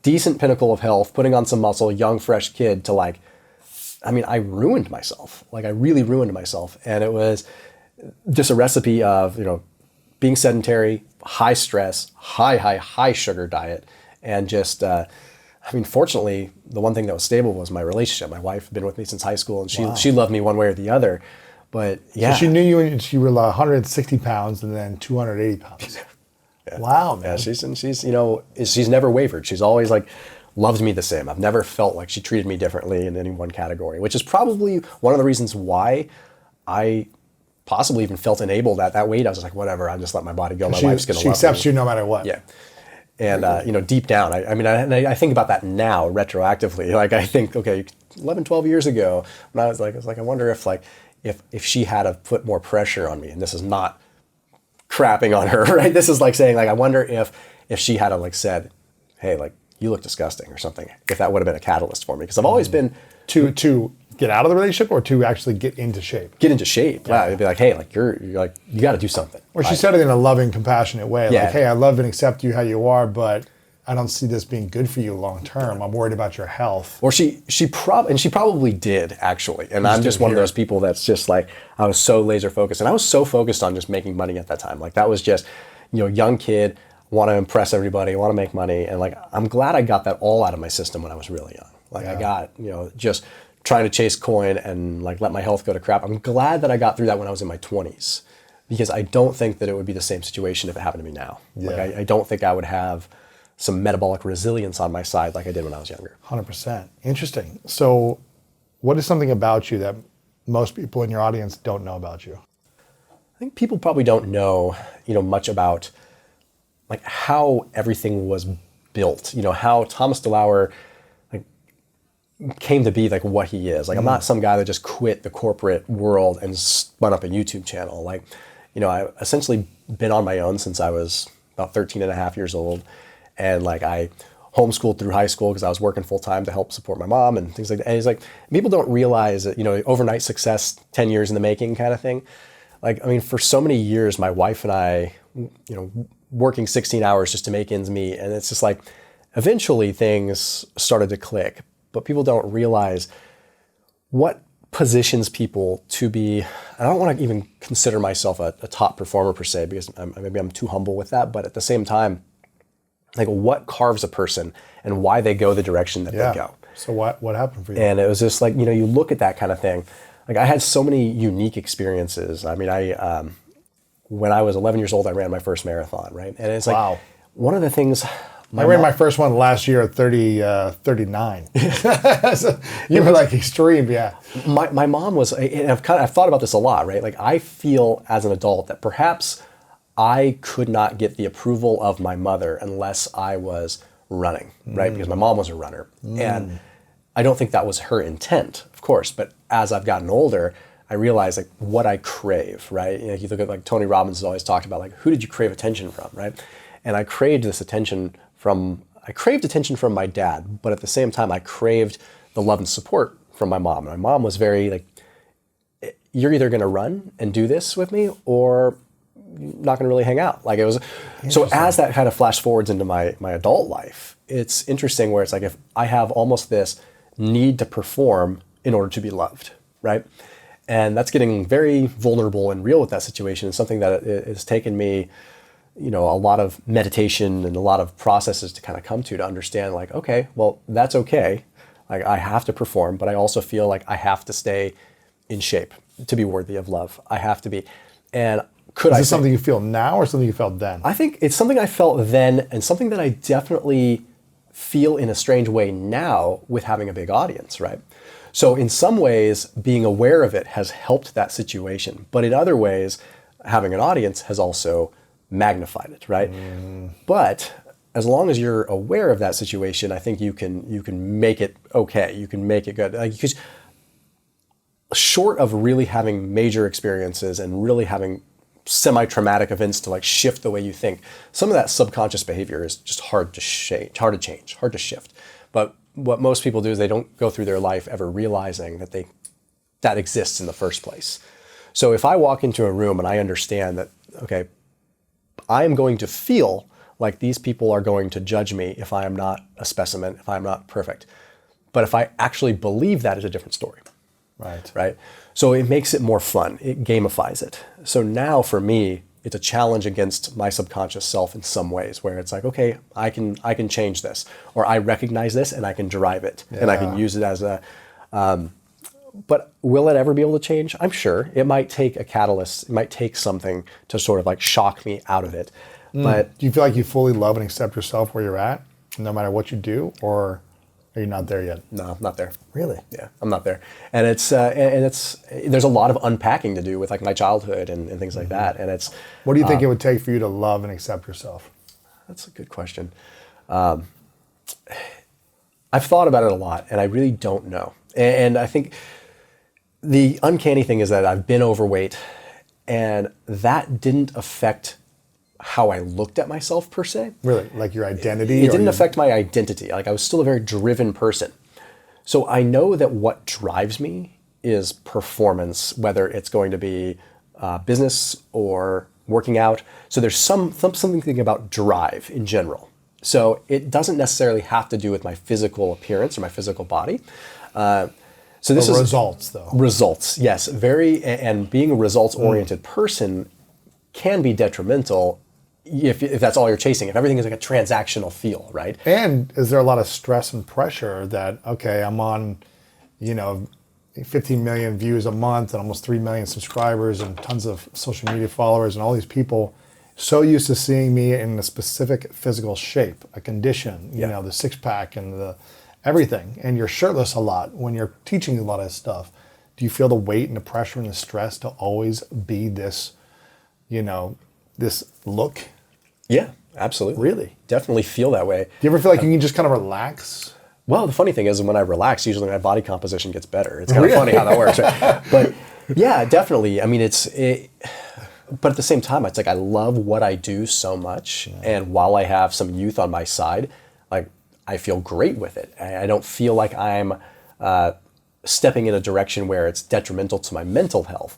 decent pinnacle of health, putting on some muscle, young, fresh kid to I ruined myself. Like I really ruined myself. And it was just a recipe of, being sedentary, high stress, high sugar diet, and just, I mean, fortunately, the one thing that was stable was my relationship. My wife had been with me since high school, and she loved me one way or the other. But yeah, So she knew you when you were 160 pounds and then 280 pounds. Yeah. Wow, man. Yeah, she's never wavered. She's always like loved me the same. I've never felt like she treated me differently in any one category, which is probably one of the reasons why I possibly even felt enabled at that weight. I was just like, whatever, I'll just let my body go. My wife's going to love me. She accepts you no matter what. Yeah. And, deep down, I think about that now retroactively. Like, I think, okay, 11, 12 years ago, when I was like, I wonder if she had to put more pressure on me, and this is not crapping on her, right? This is like saying, like, I wonder if she had to like said, hey, like, you look disgusting or something, if that would have been a catalyst for me. Because I've always been... To get out of the relationship or to actually get into shape? Get into shape. Yeah. It'd be like, hey, like, you're like, you got to do something. Or she said it in a loving, compassionate way. Yeah. Like, hey, I love and accept you how you are, but I don't see this being good for you long term. I'm worried about your health. Or she probably did, actually. And I'm just one of those people that's just like, I was so laser focused. And I was so focused on just making money at that time. Like, that was just, young kid, want to impress everybody, want to make money. And like, I'm glad I got that all out of my system when I was really young. Like, I got, just trying to chase coin and like let my health go to crap. I'm glad that I got through that when I was in my 20s, because I don't think that it would be the same situation if it happened to me now. Yeah. Like, I don't think I would have some metabolic resilience on my side like I did when I was younger. 100%. Interesting. So what is something about you that most people in your audience don't know about you? I think people probably don't know, much about like how everything was built, how Thomas Delauer came to be like what he is. Like, I'm not some guy that just quit the corporate world and spun up a YouTube channel. Like, I essentially been on my own since I was about 13 and a half years old. And like, I homeschooled through high school because I was working full time to help support my mom and things like that. And it's like, people don't realize that, overnight success, 10 years in the making kind of thing. Like, I mean, for so many years, my wife and I, working 16 hours just to make ends meet. And it's just like, eventually things started to click. But people don't realize what positions people to be. I don't want to even consider myself a top performer per se, because maybe I'm too humble with that. But at the same time, like, what carves a person and why they go the direction that they go. So what happened for you? And it was just like, you look at that kind of thing. Like, I had so many unique experiences. I mean, when I was 11 years old, I ran my first marathon, right? And it's like, one of the things... I ran my first one last year at 39. So you were like extreme, yeah. My mom was, and I've thought about this a lot, right? Like, I feel as an adult that perhaps I could not get the approval of my mother unless I was running, right? Because my mom was a runner. And I don't think that was her intent, of course. But as I've gotten older, I realized like what I crave, right? You look at like Tony Robbins has always talked about like, who did you crave attention from, right? And I craved attention from my dad, but at the same time, I craved the love and support from my mom. My mom was very like, you're either going to run and do this with me, or you're not going to really hang out. Like, it was. So as that kind of flash forwards into my adult life, it's interesting where it's like, if I have almost this need to perform in order to be loved, right? And that's getting very vulnerable and real with that situation. It's something that has taken me, a lot of meditation and a lot of processes to kind of come to understand like, okay, well, that's okay. Like, I have to perform, but I also feel like I have to stay in shape to be worthy of love. I have to be. And is this something you feel now or something you felt then? I think it's something I felt then, and something that I definitely feel in a strange way now with having a big audience, right? So in some ways, being aware of it has helped that situation. But in other ways, having an audience has also magnified it, right? But as long as you're aware of that situation, I think you can make it okay. You can make it good. Because short of really having major experiences and really having semi-traumatic events to like shift the way you think, some of that subconscious behavior is just hard to change, hard to shift. But what most people do is they don't go through their life ever realizing that exists in the first place. So if I walk into a room and I understand that, okay, I am going to feel like these people are going to judge me if I am not a specimen, if I'm not perfect. But if I actually believe that, is a different story. Right. So it makes it more fun. It gamifies it. So now for me, it's a challenge against my subconscious self in some ways, where it's like, okay, I can change this, or I recognize this and I can derive it, and I can use it as a. But will it ever be able to change? I'm sure it might take a catalyst. It might take something to sort of like shock me out of it. But do you feel like you fully love and accept yourself where you're at, no matter what you do, or are you not there yet? no, I'm not there. Really? Yeah, I'm not there. And it's there's a lot of unpacking to do with like my childhood and things like that. And it's What do you think it would take for you to love and accept yourself? that's a good question. I've thought about it a lot, and I really don't know. And I think the uncanny thing is that I've been overweight, and that didn't affect how I looked at myself per se. Really? Like your identity? It didn't affect my identity. Like I was still a very driven person. So I know that what drives me is performance, whether it's going to be business or working out. So there's something about drive in general. So it doesn't necessarily have to do with my physical appearance or my physical body. So this is results, though. Results, yes. And being a results-oriented person can be detrimental if that's all you're chasing. If everything is like a transactional feel, right? And is there a lot of stress and pressure that, okay, I'm on, 15 million views a month and almost 3 million subscribers and tons of social media followers and all these people so used to seeing me in a specific physical shape, a condition, the six pack and the everything, and you're shirtless a lot when you're teaching a lot of stuff. Do you feel the weight and the pressure and the stress to always be this, this look? Yeah, absolutely. Really? Definitely feel that way. Do you ever feel like you can just kind of relax? Well, the funny thing is when I relax, usually my body composition gets better. It's kind of funny how that works, right? But yeah, definitely. I mean, but at the same time, it's like I love what I do so much. Yeah. And while I have some youth on my side, like I feel great with it. I don't feel like I'm stepping in a direction where it's detrimental to my mental health.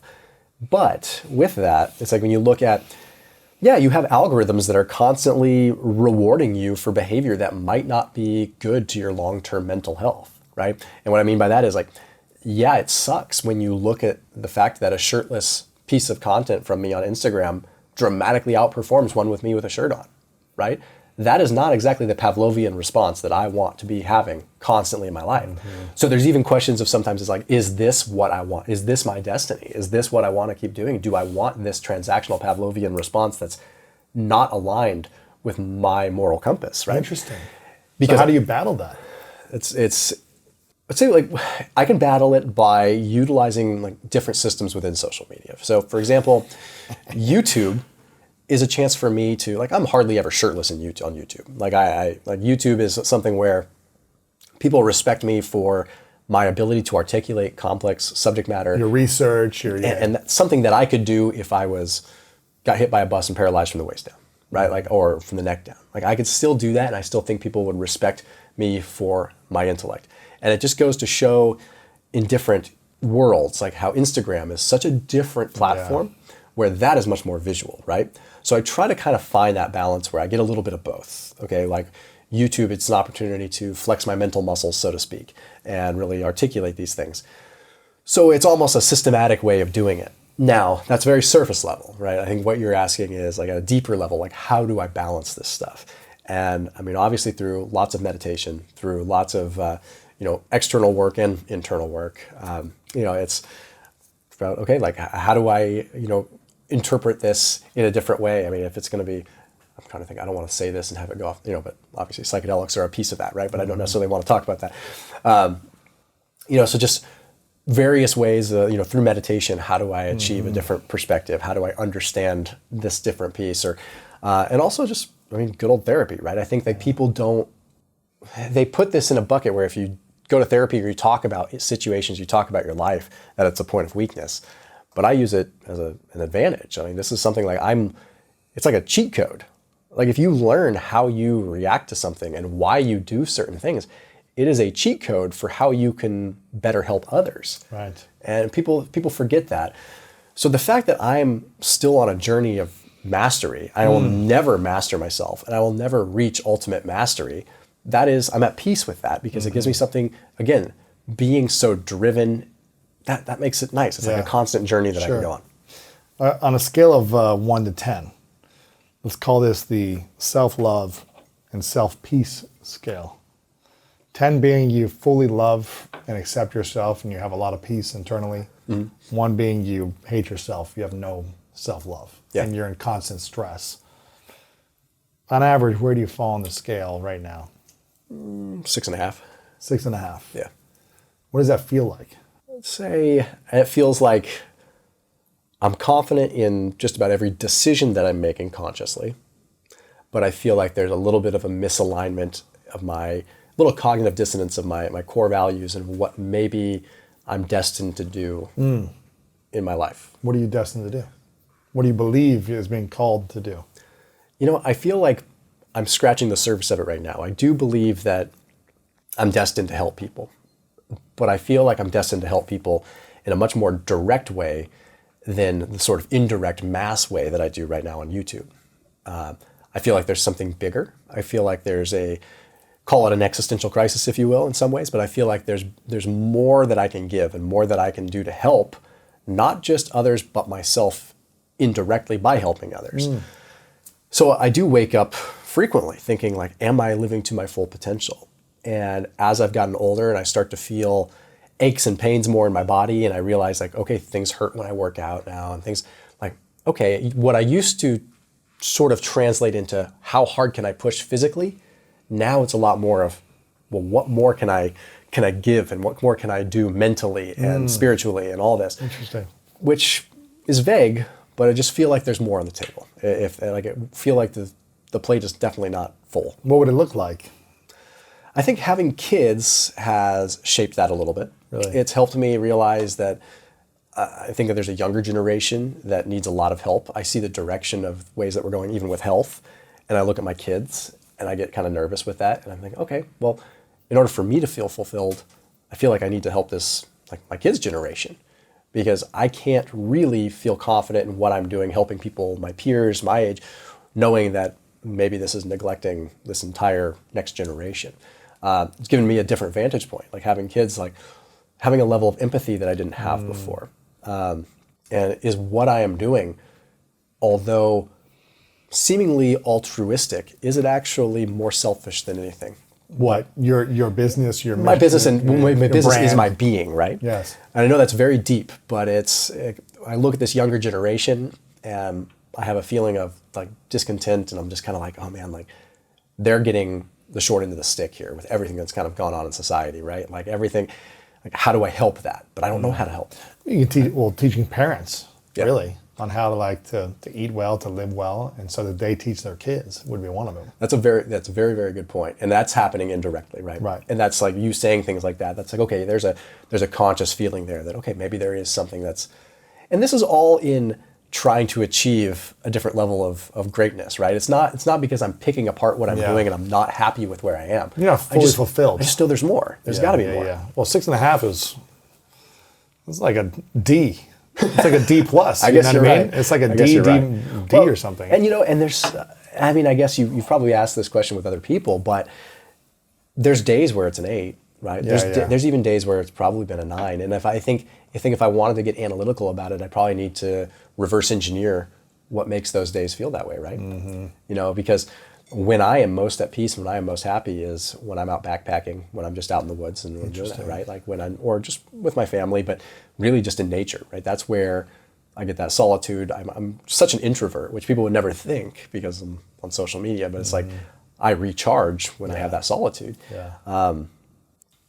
But with that, it's like when you look at, you have algorithms that are constantly rewarding you for behavior that might not be good to your long-term mental health, right? And what I mean by that is like, it sucks when you look at the fact that a shirtless piece of content from me on Instagram dramatically outperforms one with me with a shirt on, right? That is not exactly the Pavlovian response that I want to be having constantly in my life. Mm-hmm. So there's even questions of sometimes it's like, is this what I want? Is this my destiny? Is this what I want to keep doing? Do I want this transactional Pavlovian response that's not aligned with my moral compass, right? Interesting. Because so how do you battle that? I'd say like I can battle it by utilizing like different systems within social media. So for example, YouTube is a chance for me to, like, I'm hardly ever shirtless on YouTube. Like like YouTube is something where people respect me for my ability to articulate complex subject matter. Your research, and that's something that I could do if I got hit by a bus and paralyzed from the waist down, right? Like, or from the neck down. Like I could still do that, and I still think people would respect me for my intellect. And it just goes to show in different worlds, like how Instagram is such a different platform where that is much more visual, right? So I try to kind of find that balance where I get a little bit of both, okay? Like YouTube, it's an opportunity to flex my mental muscles, so to speak, and really articulate these things. So it's almost a systematic way of doing it. Now, that's very surface level, right? I think what you're asking is like at a deeper level, like how do I balance this stuff? And I mean, obviously through lots of meditation, through lots of, external work and internal work, it's about, okay, like how do I, interpret this in a different way? I mean, if it's going to be, I'm trying to think, I don't want to say this and have it go off, but obviously psychedelics are a piece of that, right? But I don't necessarily want to talk about that. So just various ways, through meditation, how do I achieve a different perspective? How do I understand this different piece? Or, and also just, good old therapy, right? I think that people they put this in a bucket where if you go to therapy or you talk about situations, you talk about your life, that it's a point of weakness. But I use it as an advantage. I mean, this is something like it's like a cheat code. Like if you learn how you react to something and why you do certain things, it is a cheat code for how you can better help others. Right. And people forget that. So the fact that I'm still on a journey of mastery, I will never master myself and I will never reach ultimate mastery. I'm at peace with that because it gives me something, again, being so driven, that makes it nice. It's like a constant journey that I can go on. On a scale of 1 to 10, let's call this the self-love and self-peace scale. 10 being you fully love and accept yourself and you have a lot of peace internally. 1 being you hate yourself, you have no self-love, and you're in constant stress. On average, where do you fall on the scale right now? 6.5. 6.5. Yeah. What does that feel like? I'd say it feels like I'm confident in just about every decision that I'm making consciously, but I feel like there's a little bit of a misalignment of my little cognitive dissonance of my core values and what maybe I'm destined to do in my life. What are you destined to do? What do you believe is being called to do? You know, I feel like I'm scratching the surface of it right now. I do believe that I'm destined to help people, but I feel like I'm destined to help people in a much more direct way than the sort of indirect mass way that I do right now on YouTube. I feel like there's something bigger. I feel like there's call it an existential crisis, if you will, in some ways, but I feel like there's more that I can give and more that I can do to help, not just others, but myself indirectly by helping others. So I do wake up frequently thinking like, am I living to my full potential? And as I've gotten older and I start to feel aches and pains more in my body, and I realize like, okay, things hurt when I work out now, and things like, okay, what I used to sort of translate into how hard can I push physically, now it's a lot more of, well, what more can I give, and what more can I do mentally and spiritually and all this? Interesting. Which is vague, but I just feel like there's more on the table. I feel like the plate is definitely not full. What would it look like? I think having kids has shaped that a little bit. Really? It's helped me realize that I think that there's a younger generation that needs a lot of help. I see the direction of ways that we're going, even with health, and I look at my kids and I get kind of nervous with that. And I'm thinking, okay, well, in order for me to feel fulfilled, I feel like I need to help this, like my kids' generation, because I can't really feel confident in what I'm doing, helping people, my peers, my age, knowing that maybe this is neglecting this entire next generation. It's given me a different vantage point, like having kids, like having a level of empathy that I didn't have before. And is what I am doing, although seemingly altruistic, is it actually more selfish than anything? What? Your business, your My business and my business is brand. my being, right? Yes. And I know that's very deep, but I look at this younger generation and I have a feeling of like discontent, and I'm just kind of like, oh man, like they're getting the short end of the stick here with everything that's kind of gone on in society, right? Like everything, like how do I help that? But I don't know how to help. You can teaching parents, really, on how to eat well, to live well, and so that they teach their kids would be one of them. That's a very, very good point. And that's happening indirectly, right? Right. And that's like you saying things like that. That's like, okay, there's a conscious feeling there that, okay, maybe there is something that's, and this is all in trying to achieve a different level of greatness, right? It's not because I'm picking apart what I'm doing and I'm not happy with where I am. You're not fully fulfilled. I just know there's more. There's got to be more. Yeah. Well, 6.5 it's like a D. It's like a D plus. I guess you're right. It's like a I guess D, you're D, right. D or something. And and there's, I mean, I guess you've probably asked this question with other people, but there's days where it's an 8, right? There's even days where it's probably been a 9. And I think if I wanted to get analytical about it, I probably need to reverse engineer what makes those days feel that way, right? Mm-hmm. Because when I am most at peace, when I am most happy is when I'm out backpacking, when I'm just out in the woods and doing that, right? Like or just with my family, but really just in nature, right? That's where I get that solitude. I'm such an introvert, which people would never think because I'm on social media, but it's like I recharge when I have that solitude. Yeah.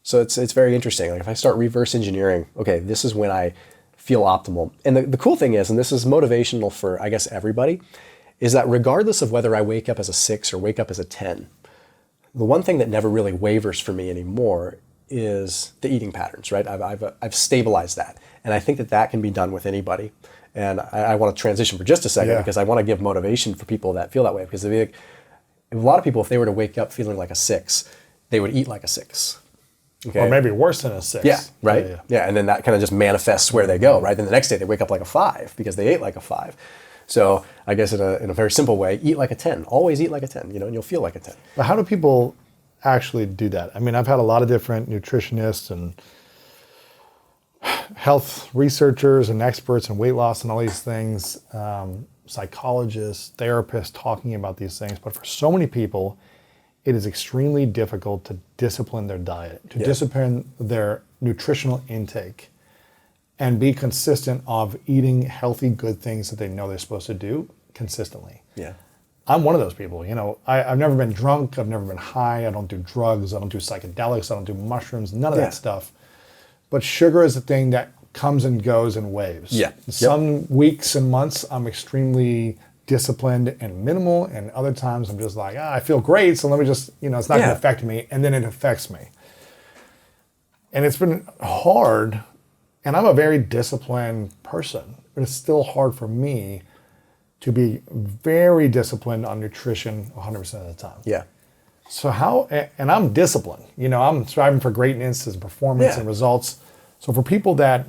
So it's very interesting. Like if I start reverse engineering, okay, this is when I feel optimal. And the cool thing is, and this is motivational for, I guess, everybody, is that regardless of whether I wake up as a 6 or wake up as a 10, the one thing that never really wavers for me anymore is the eating patterns, right? I've stabilized that. And I think that can be done with anybody. And I want to transition for just a second because I want to give motivation for people that feel that way. Because a lot of people, if they were to wake up feeling like a 6, they would eat like a 6. Okay. Or maybe worse than a 6. Yeah, right? Yeah, and then that kind of just manifests where they go, right? Then the next day they wake up like a 5 because they ate like a 5. So I guess in a very simple way, eat like a 10. Always eat like a 10, and you'll feel like a 10. But how do people actually do that? I mean, I've had a lot of different nutritionists, and health researchers and experts in weight loss and all these things, psychologists, therapists talking about these things. But for so many people, it is extremely difficult to discipline their diet, to discipline their nutritional intake, and be consistent of eating healthy, good things that they know they're supposed to do consistently. Yeah. I'm one of those people. I've never been drunk. I've never been high. I don't do drugs. I don't do psychedelics. I don't do mushrooms. None of that stuff. But sugar is a thing that comes and goes in waves. Yeah. Some weeks and months I'm extremely disciplined and minimal, and other times I'm just like, I feel great, so let me just, it's not going to affect me, and then it affects me. And it's been hard, and I'm a very disciplined person, but it's still hard for me to be very disciplined on nutrition 100% of the time. Yeah. So and I'm disciplined, I'm striving for greatness and performance and results. So for people that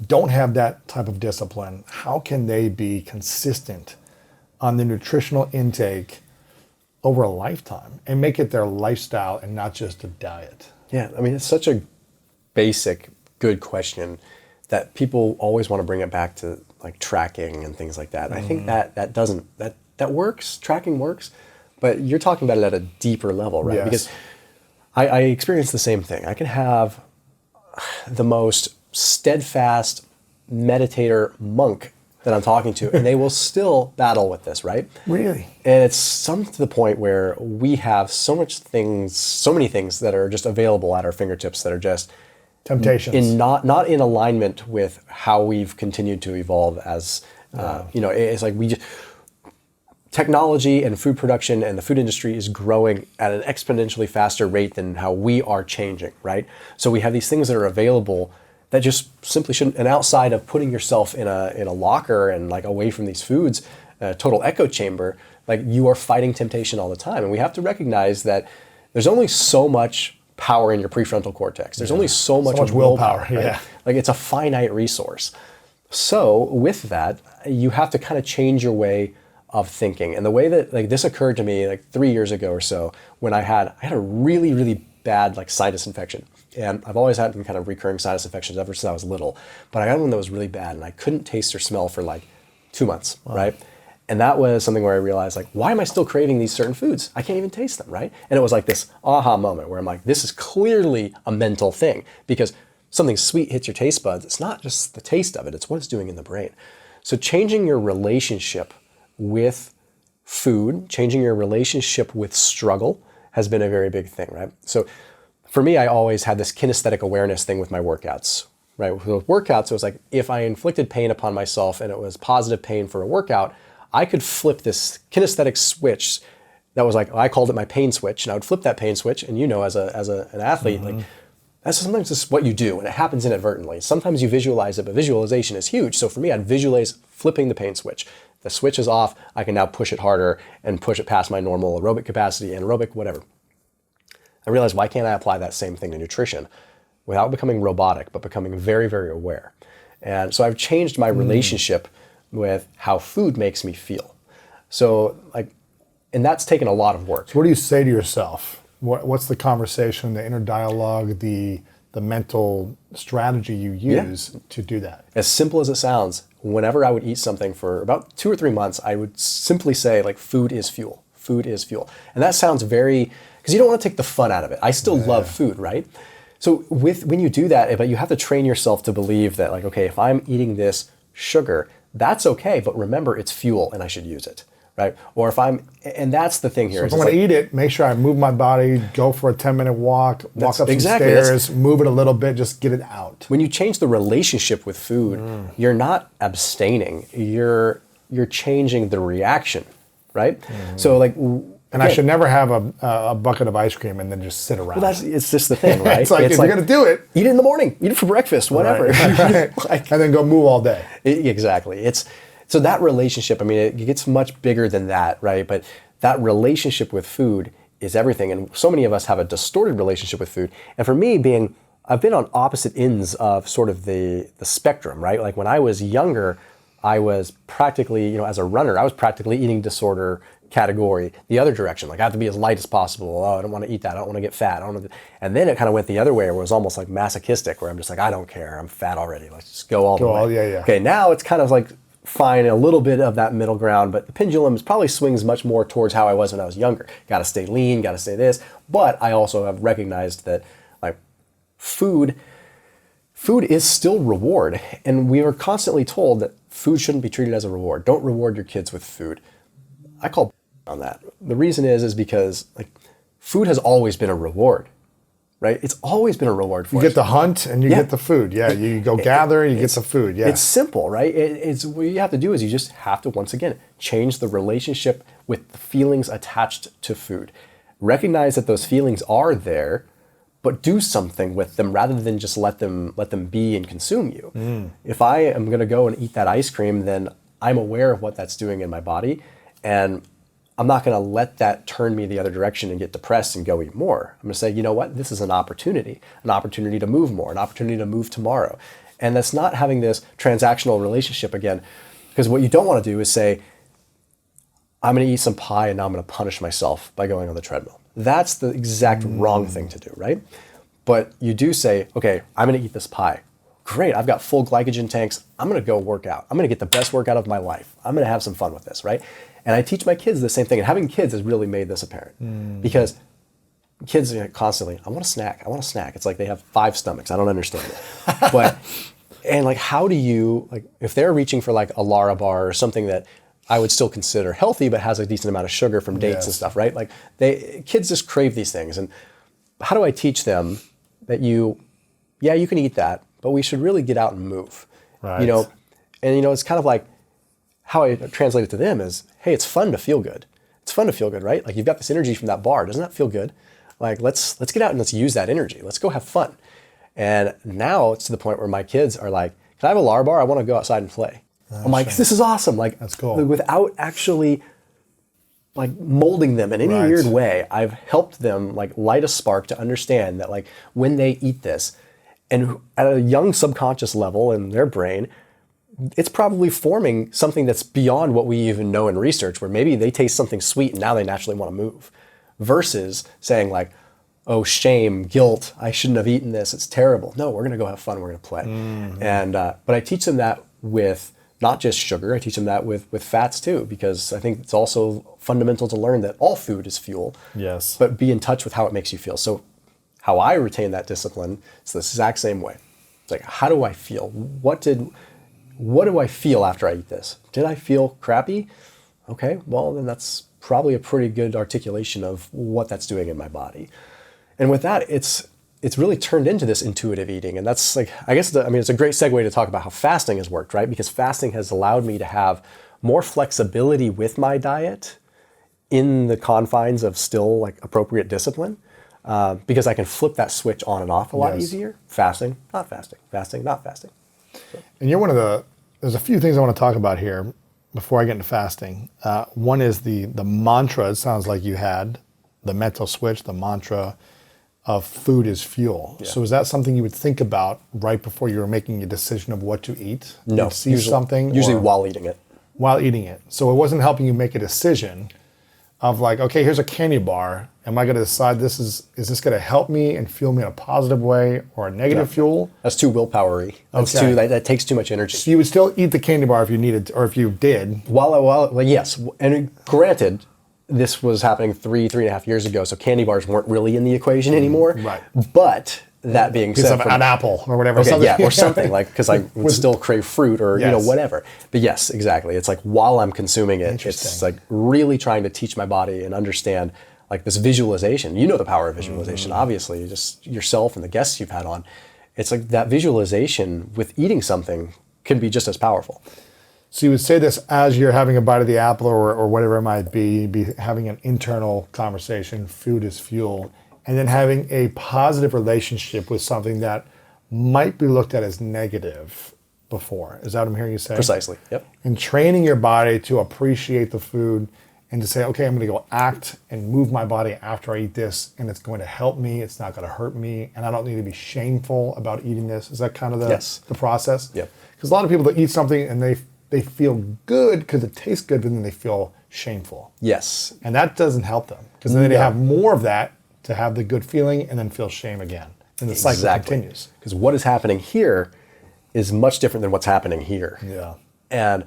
don't have that type of discipline, how can they be consistent on the nutritional intake over a lifetime and make it their lifestyle and not just a diet? Yeah, I mean, it's such a basic, good question that people always want to bring it back to like tracking and things like that. And I think that works, tracking works, but you're talking about it at a deeper level, right? Yes. Because I experience the same thing. I can have the most steadfast meditator monk that I'm talking to, and they will still battle with this, right? Really? And it's some to the point where we have so many things that are just available at our fingertips that are just Temptations. not in alignment with how we've continued to evolve as it's like technology and food production and the food industry is growing at an exponentially faster rate than how we are changing, right? So we have these things that are available that just simply shouldn't, and outside of putting yourself in a locker and like away from these foods, a total echo chamber, like you are fighting temptation all the time. And we have to recognize that there's only so much power in your prefrontal cortex. There's only so much willpower. Right? Yeah. Like it's a finite resource. So with that, you have to kind of change your way of thinking. And the way that like this occurred to me like 3 years ago or so when I had a really, really bad like sinus infection. And I've always had kind of recurring sinus infections ever since I was little. But I got one that was really bad and I couldn't taste or smell for like 2 months, right? And that was something where I realized like, why am I still craving these certain foods? I can't even taste them, right? And it was like this aha moment where I'm like, this is clearly a mental thing because something sweet hits your taste buds. It's not just the taste of it, it's what it's doing in the brain. So changing your relationship with food, changing your relationship with struggle has been a very big thing, right? So for me, I always had this kinesthetic awareness thing with my workouts, right? With workouts, it was like if I inflicted pain upon myself and it was positive pain for a workout, I could flip this kinesthetic switch that was like, I called it my pain switch, and I would flip that pain switch, and as an athlete, like that's sometimes just what you do, and it happens inadvertently. Sometimes you visualize it, but visualization is huge. So for me, I'd visualize flipping the pain switch. The switch is off, I can now push it harder and push it past my normal aerobic capacity, anaerobic, whatever. I realized, why can't I apply that same thing to nutrition without becoming robotic, but becoming very, very aware? And so I've changed my relationship with how food makes me feel. So and that's taken a lot of work. So what do you say to yourself? What's the conversation, the inner dialogue, the mental strategy you use to do that? As simple as it sounds, whenever I would eat something for about 2 or 3 months, I would simply say like, food is fuel. Food is fuel. And that sounds very, because you don't want to take the fun out of it. I still love food, right? So when you do that, but you have to train yourself to believe that like, okay, if I'm eating this sugar, that's okay, but remember it's fuel and I should use it, right? Or and that's the thing here. So if I'm going to eat it, make sure I move my body, go for a 10-minute walk up some stairs, move it a little bit, just get it out. When you change the relationship with food, you're not abstaining, you're changing the reaction, right? So like, and I should never have a bucket of ice cream and then just sit around. Well, it's just the thing, right? It's like, if you're going to do it, eat it in the morning, eat it for breakfast, whatever. Right. And then go move all day. Exactly. So that relationship, I mean, it gets much bigger than that, right? But that relationship with food is everything. And so many of us have a distorted relationship with food. And for me, I've been on opposite ends of sort of the spectrum, right? Like when I was younger, I was practically, as a runner, I was practically eating disorder category the other direction. Like I have to be as light as possible. Oh, I don't want to eat that. I don't want to get fat. I don't want to. And then it kind of went the other way, where it was almost like masochistic, where I'm just like, I don't care. I'm fat already. Let's just go all the way. Yeah. Okay, now it's kind of like fine, a little bit of that middle ground, but the pendulum probably swings much more towards how I was when I was younger. Got to stay lean, got to stay this. But I also have recognized that like food is still reward. And we are constantly told that food shouldn't be treated as a reward. Don't reward your kids with food. I call on that. The reason is because like food has always been a reward, right? It's always been a reward for us. You get the hunt and you get the food. Yeah, you go gather and you get the food. Yeah. It's simple, right? It's what you have to do is you just have to, once again, change the relationship with the feelings attached to food. Recognize that those feelings are there, but do something with them rather than just let them be and consume you. If I am going to go and eat that ice cream, then I'm aware of what that's doing in my body, and I'm not going to let that turn me the other direction and get depressed and go eat more. I'm going to say, you know what? This is an opportunity to move more, an opportunity to move tomorrow. And that's not having this transactional relationship again, because what you don't want to do is say, I'm going to eat some pie and now I'm going to punish myself by going on the treadmill. That's the exact wrong thing to do, right? But you do say, okay, I'm going to eat this pie. Great, I've got full glycogen tanks. I'm going to go work out. I'm going to get the best workout of my life. I'm going to have some fun with this, right? And I teach my kids the same thing. And having kids has really made this apparent. Because kids are constantly, I want a snack. It's like they have 5 stomachs. I don't understand it. But, and like, how do you, like, if they're reaching for like a Lara bar or something that I would still consider healthy, but has a decent amount of sugar from dates and stuff, right? Like kids just crave these things. And how do I teach them that you can eat that, but we should really get out and move, right. And it's kind of like how I translate it to them is, hey, it's fun to feel good. It's fun to feel good, right? Like you've got this energy from that bar. Doesn't that feel good? Like let's get out and let's use that energy. Let's go have fun. And now it's to the point where my kids are like, can I have a Lara bar? I want to go outside and play. I'm like, this is awesome. Like that's cool. Without actually like molding them in any weird way, I've helped them like light a spark to understand that like when they eat this, and at a young subconscious level in their brain, it's probably forming something that's beyond what we even know in research, where maybe they taste something sweet and now they naturally want to move, versus saying like, oh, shame, guilt, I shouldn't have eaten this, it's terrible. No, we're going to go have fun, we're going to play. And but I teach them that with not just sugar, I teach them that with fats too, because I think it's also fundamental to learn that all food is fuel. Yes. But be in touch with how it makes you feel. So how I retain that discipline is the exact same way. It's like, how do I feel? What do I feel after I eat this? Did I feel crappy? Okay, well then that's probably a pretty good articulation of what that's doing in my body. And with that, it's really turned into this intuitive eating. And that's like, I guess, it's a great segue to talk about how fasting has worked, right? Because fasting has allowed me to have more flexibility with my diet in the confines of still like appropriate discipline, because I can flip that switch on and off a lot easier. Fasting, not fasting, fasting, not fasting. So. And you're there's a few things I want to talk about here before I get into fasting. One is the mantra, it sounds like you had, the mental switch, the mantra of food is fuel. Yeah. So is that something you would think about right before you were making a decision of what to eat? No, you'd see something? Usually while eating it. While eating it. So it wasn't helping you make a decision of like, okay, here's a candy bar. Am I going to decide is this going to help me and fuel me in a positive way or a negative fuel? That's too willpower-y. That takes too much energy. So you would still eat the candy bar if you needed, or if you did? Well, yes. And granted, this was happening 3.5 years ago, so candy bars weren't really in the equation anymore. Right. But that being said, an apple or whatever. Okay, yeah, or something like, because I would still crave fruit or whatever. But yes, exactly. It's like while I'm consuming it, it's like really trying to teach my body and understand like this visualization. You know the power of visualization, obviously, just yourself and the guests you've had on. It's like that visualization with eating something can be just as powerful. So you would say this as you're having a bite of the apple or whatever it might be having an internal conversation, food is fuel, and then having a positive relationship with something that might be looked at as negative before. Is that what I'm hearing you say? Precisely, yep. And training your body to appreciate the food and to say, okay, I'm going to go act and move my body after I eat this, and it's going to help me, it's not going to hurt me, and I don't need to be shameful about eating this. Is that kind of the process? Yep. Because a lot of people that eat something and they they feel good because it tastes good, but then they feel shameful. Yes. And that doesn't help them because then they have more of that to have the good feeling and then feel shame again. And the cycle continues. Because what is happening here is much different than what's happening here. Yeah. And,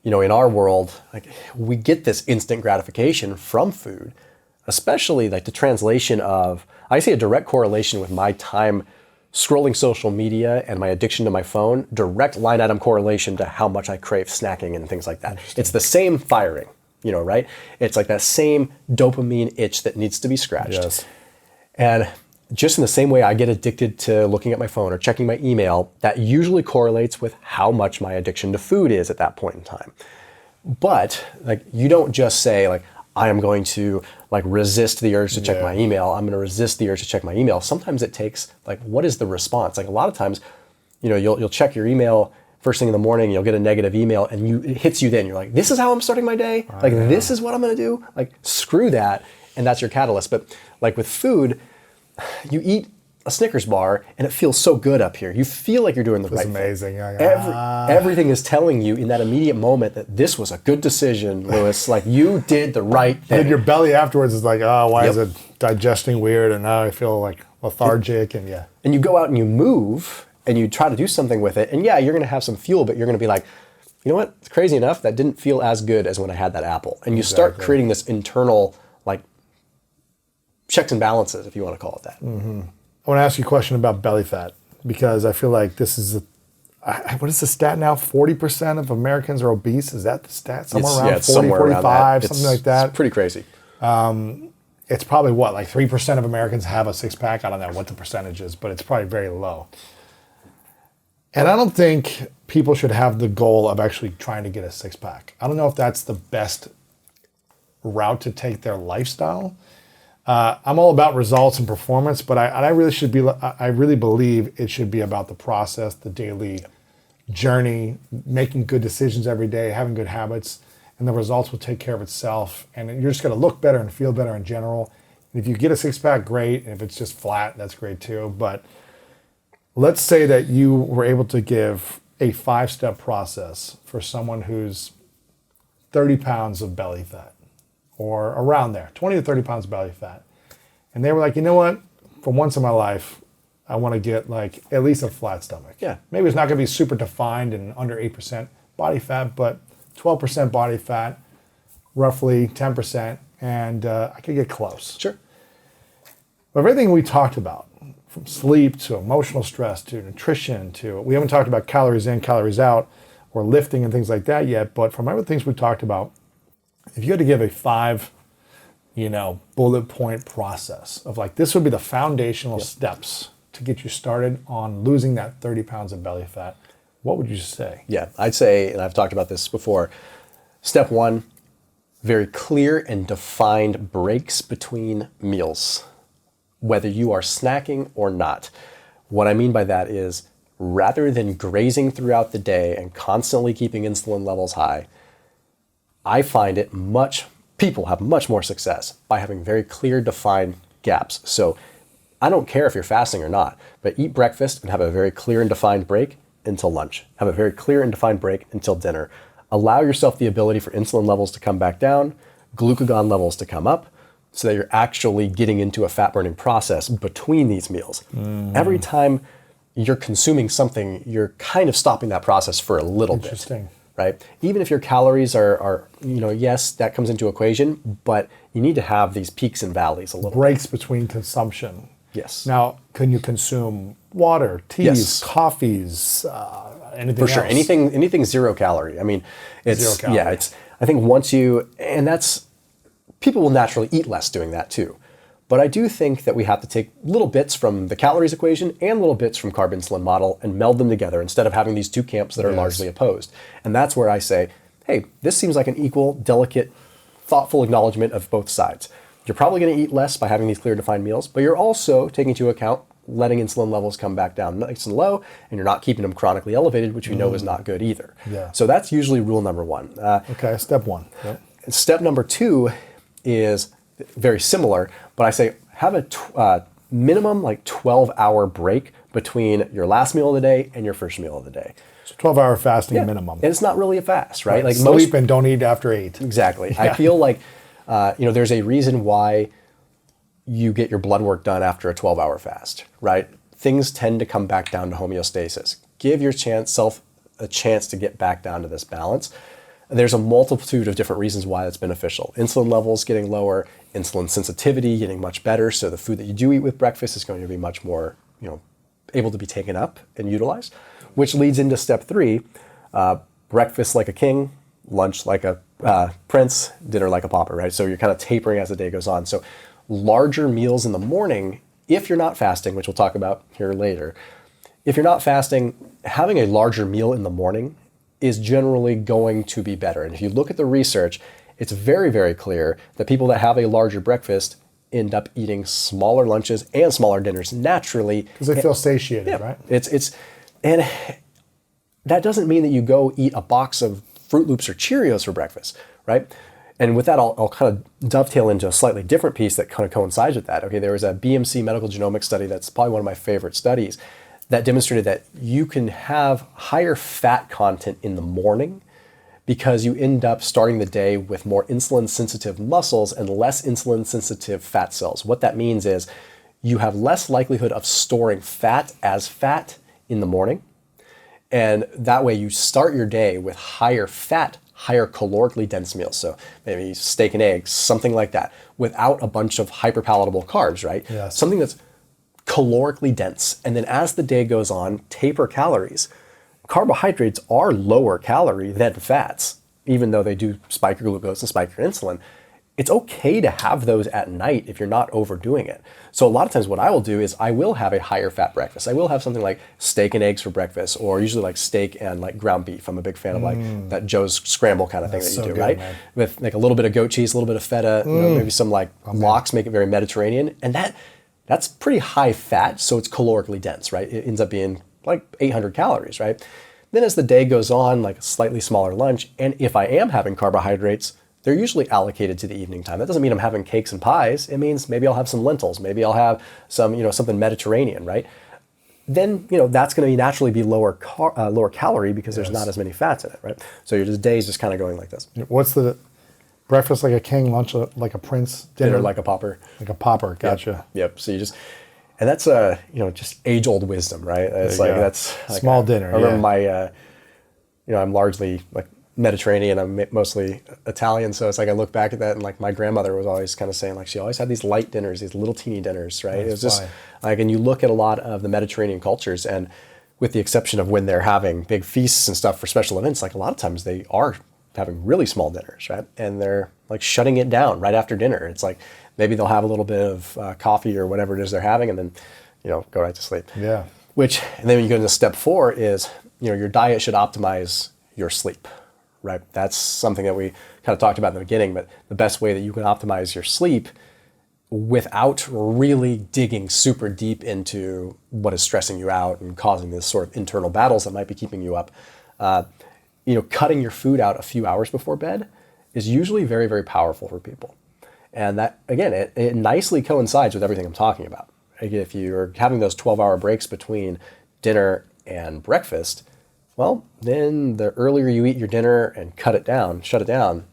you know, in our world, like, we get this instant gratification from food, especially like the translation of, I see a direct correlation with my time scrolling social media and my addiction to my phone, direct line item correlation to how much I crave snacking and things like that. It's the same firing, you know, right? It's like that same dopamine itch that needs to be scratched. Yes. And just in the same way I get addicted to looking at my phone or checking my email, that usually correlates with how much my addiction to food is at that point in time. But like, you don't just say like, I am going to like resist the urge to check my email. I'm going to resist the urge to check my email. Sometimes it takes like, what is the response? Like a lot of times, you know, you'll check your email first thing in the morning, you'll get a negative email and it hits you then. You're like, this is how I'm starting my day? Like, this is what I'm going to do? Like, screw that. And that's your catalyst. But like with food, you eat a Snickers bar and it feels so good up here. You feel like you're doing the right thing. It's amazing. Everything is telling you in that immediate moment that this was a good decision, Lewis. Like, you did the right thing. And your belly afterwards is like, oh, why is it digesting weird? And now I feel like lethargic and And you go out and you move and you try to do something with it. And yeah, you're going to have some fuel, but you're going to be like, you know what? It's crazy enough. That didn't feel as good as when I had that apple. And you start creating this internal, like, checks and balances, if you want to call it that. Mm-hmm. I want to ask you a question about belly fat because I feel like this is, what is the stat now? 40% of Americans are obese. Is that the stat? Somewhere around 40, 45, something like that. It's pretty crazy. It's probably what, like 3% of Americans have a six pack? I don't know what the percentage is, but it's probably very low. And I don't think people should have the goal of actually trying to get a six pack. I don't know if that's the best route to take their lifestyle. I'm all about results and performance, but I really believe it should be about the process, the daily journey, making good decisions every day, having good habits, and the results will take care of itself. And you're just going to look better and feel better in general. And if you get a six pack, great. And if it's just flat, that's great too. But let's say that you were able to give a 5-step process for someone who's 30 pounds of belly fat, or around there, 20 to 30 pounds of belly fat. And they were like, you know what? For once in my life, I want to get like at least a flat stomach. Yeah. Maybe it's not going to be super defined and under 8% body fat, but 12% body fat, roughly 10%, and I could get close. Sure. But everything we talked about, from sleep to emotional stress to nutrition to, we haven't talked about calories in, calories out, or lifting and things like that yet, but from other things we talked about, if you had to give a 5, bullet point process of like, this would be the foundational steps to get you started on losing that 30 pounds of belly fat, what would you say? Yeah, I'd say, and I've talked about this before, step 1, very clear and defined breaks between meals, whether you are snacking or not. What I mean by that is, rather than grazing throughout the day and constantly keeping insulin levels high, I find people have much more success by having very clear, defined gaps. So I don't care if you're fasting or not, but eat breakfast and have a very clear and defined break until lunch. Have a very clear and defined break until dinner. Allow yourself the ability for insulin levels to come back down, glucagon levels to come up, so that you're actually getting into a fat burning process between these meals. Every time you're consuming something, you're kind of stopping that process for a little bit. Interesting. Right? Even if your calories are, yes, that comes into equation, but you need to have these peaks and valleys a little. Breaks between consumption. Yes. Now, can you consume water, teas, coffees, anything For sure. else? Anything 0 calorie. I mean, it's, 0 calorie. yeah, I think people will naturally eat less doing that too. But I do think that we have to take little bits from the calories equation and little bits from carb insulin model and meld them together instead of having these two camps that are largely opposed. And that's where I say, hey, this seems like an equal, delicate, thoughtful acknowledgement of both sides. You're probably going to eat less by having these clear defined meals, but you're also taking into account letting insulin levels come back down nice and low, and you're not keeping them chronically elevated, which we know is not good either. Yeah. So that's usually rule number 1. Okay, step 1. Yep. Step number 2 is very similar, but I say have a minimum like 12-hour break between your last meal of the day and your first meal of the day. So 12-hour fasting minimum. And it's not really a fast, right? Like Sleep and don't eat after 8. Exactly. Yeah. I feel like, there's a reason why you get your blood work done after a 12-hour fast, right? Things tend to come back down to homeostasis. Give yourself a chance to get back down to this balance. There's a multitude of different reasons why it's beneficial. Insulin levels getting lower, insulin sensitivity getting much better, so the food that you do eat with breakfast is going to be much more, able to be taken up and utilized, which leads into step 3, breakfast like a king, lunch like a prince, dinner like a pauper, right? So you're kind of tapering as the day goes on. So larger meals in the morning, if you're not fasting, which we'll talk about here later, if you're not fasting, having a larger meal in the morning is generally going to be better. And if you look at the research, it's very, very clear that people that have a larger breakfast end up eating smaller lunches and smaller dinners naturally. Because they feel satiated, right? And that doesn't mean that you go eat a box of Fruit Loops or Cheerios for breakfast, right? And with that, I'll kind of dovetail into a slightly different piece that kind of coincides with that. Okay, there was a BMC medical genomics study that's probably one of my favorite studies that demonstrated that you can have higher fat content in the morning because you end up starting the day with more insulin-sensitive muscles and less insulin-sensitive fat cells. What that means is you have less likelihood of storing fat as fat in the morning. And that way you start your day with higher fat, higher calorically dense meals. So maybe steak and eggs, something like that, without a bunch of hyperpalatable carbs, right? Yes. Something that's calorically dense. And then as the day goes on, taper calories. Carbohydrates are lower calorie than fats, even though they do spike your glucose and spike your insulin. It's okay to have those at night if you're not overdoing it. So a lot of times what I will do is I will have a higher fat breakfast. I will have something like steak and eggs for breakfast, or usually like steak and like ground beef. I'm a big fan of like that Joe's scramble kind of thing that you so do, good, right? man. With like a little bit of goat cheese, a little bit of feta, maybe some like lox, make it very Mediterranean. And that's pretty high fat, so it's calorically dense, right? It ends up being like 800 calories, right? Then as the day goes on, like a slightly smaller lunch, and if I am having carbohydrates, they're usually allocated to the evening time. That doesn't mean I'm having cakes and pies. It means maybe I'll have some lentils, maybe I'll have some, something Mediterranean, right? Then, that's going to naturally be lower calorie because there's not as many fats in it, right? So your day's just kind of going like this. What's the breakfast like a king, lunch like a prince, dinner like a pauper. Like a pauper, gotcha. Yep. So and that's just age-old wisdom, right? It's like that's like small dinner. I remember my, I'm largely like Mediterranean. I'm mostly Italian, so it's like I look back at that and like my grandmother was always kind of saying like she always had these light dinners, these little teeny dinners, right? It was just like, and you look at a lot of the Mediterranean cultures, and with the exception of when they're having big feasts and stuff for special events, like a lot of times they are having really small dinners, right? And they're like shutting it down right after dinner. It's like maybe they'll have a little bit of coffee or whatever it is they're having, and then go right to sleep. Yeah. And then when you go into step 4 is your diet should optimize your sleep, right? That's something that we kind of talked about in the beginning, but the best way that you can optimize your sleep without really digging super deep into what is stressing you out and causing this sort of internal battles that might be keeping you up, cutting your food out a few hours before bed is usually very, very powerful for people. And that, again, it nicely coincides with everything I'm talking about. Again, if you're having those 12-hour breaks between dinner and breakfast, well, then the earlier you eat your dinner and shut it down,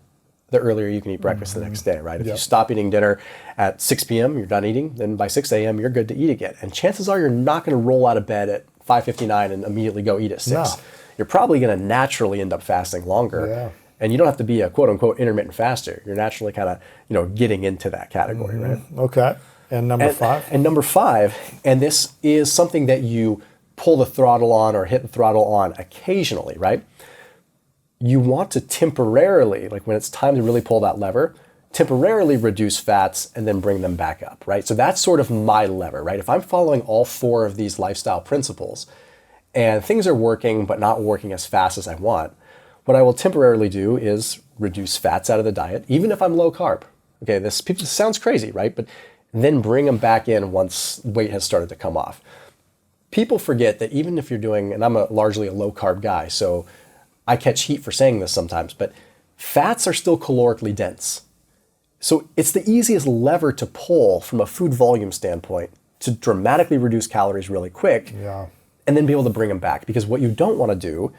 the earlier you can eat breakfast the next day, right? If you stop eating dinner at 6 p.m., you're done eating, then by 6 a.m., you're good to eat again. And chances are you're not going to roll out of bed at 5:59 and immediately go eat at 6. No. You're probably going to naturally end up fasting longer. Yeah. And you don't have to be a quote-unquote intermittent faster. You're naturally kind of, getting into that category, right? Okay. And number 5? And number 5, and this is something that you pull the throttle on or hit the throttle on occasionally, right? You want to temporarily, like when it's time to really pull that lever, temporarily reduce fats and then bring them back up, right? So that's sort of my lever, right? If I'm following all 4 of these lifestyle principles and things are working but not working as fast as I want, what I will temporarily do is reduce fats out of the diet, even if I'm low carb. Okay, this sounds crazy, right? But then bring them back in once weight has started to come off. People forget that even if you're doing, and I'm largely a low carb guy, so I catch heat for saying this sometimes, but fats are still calorically dense. So it's the easiest lever to pull from a food volume standpoint to dramatically reduce calories really quick Yeah. and then be able to bring them back. Because what you don't want to do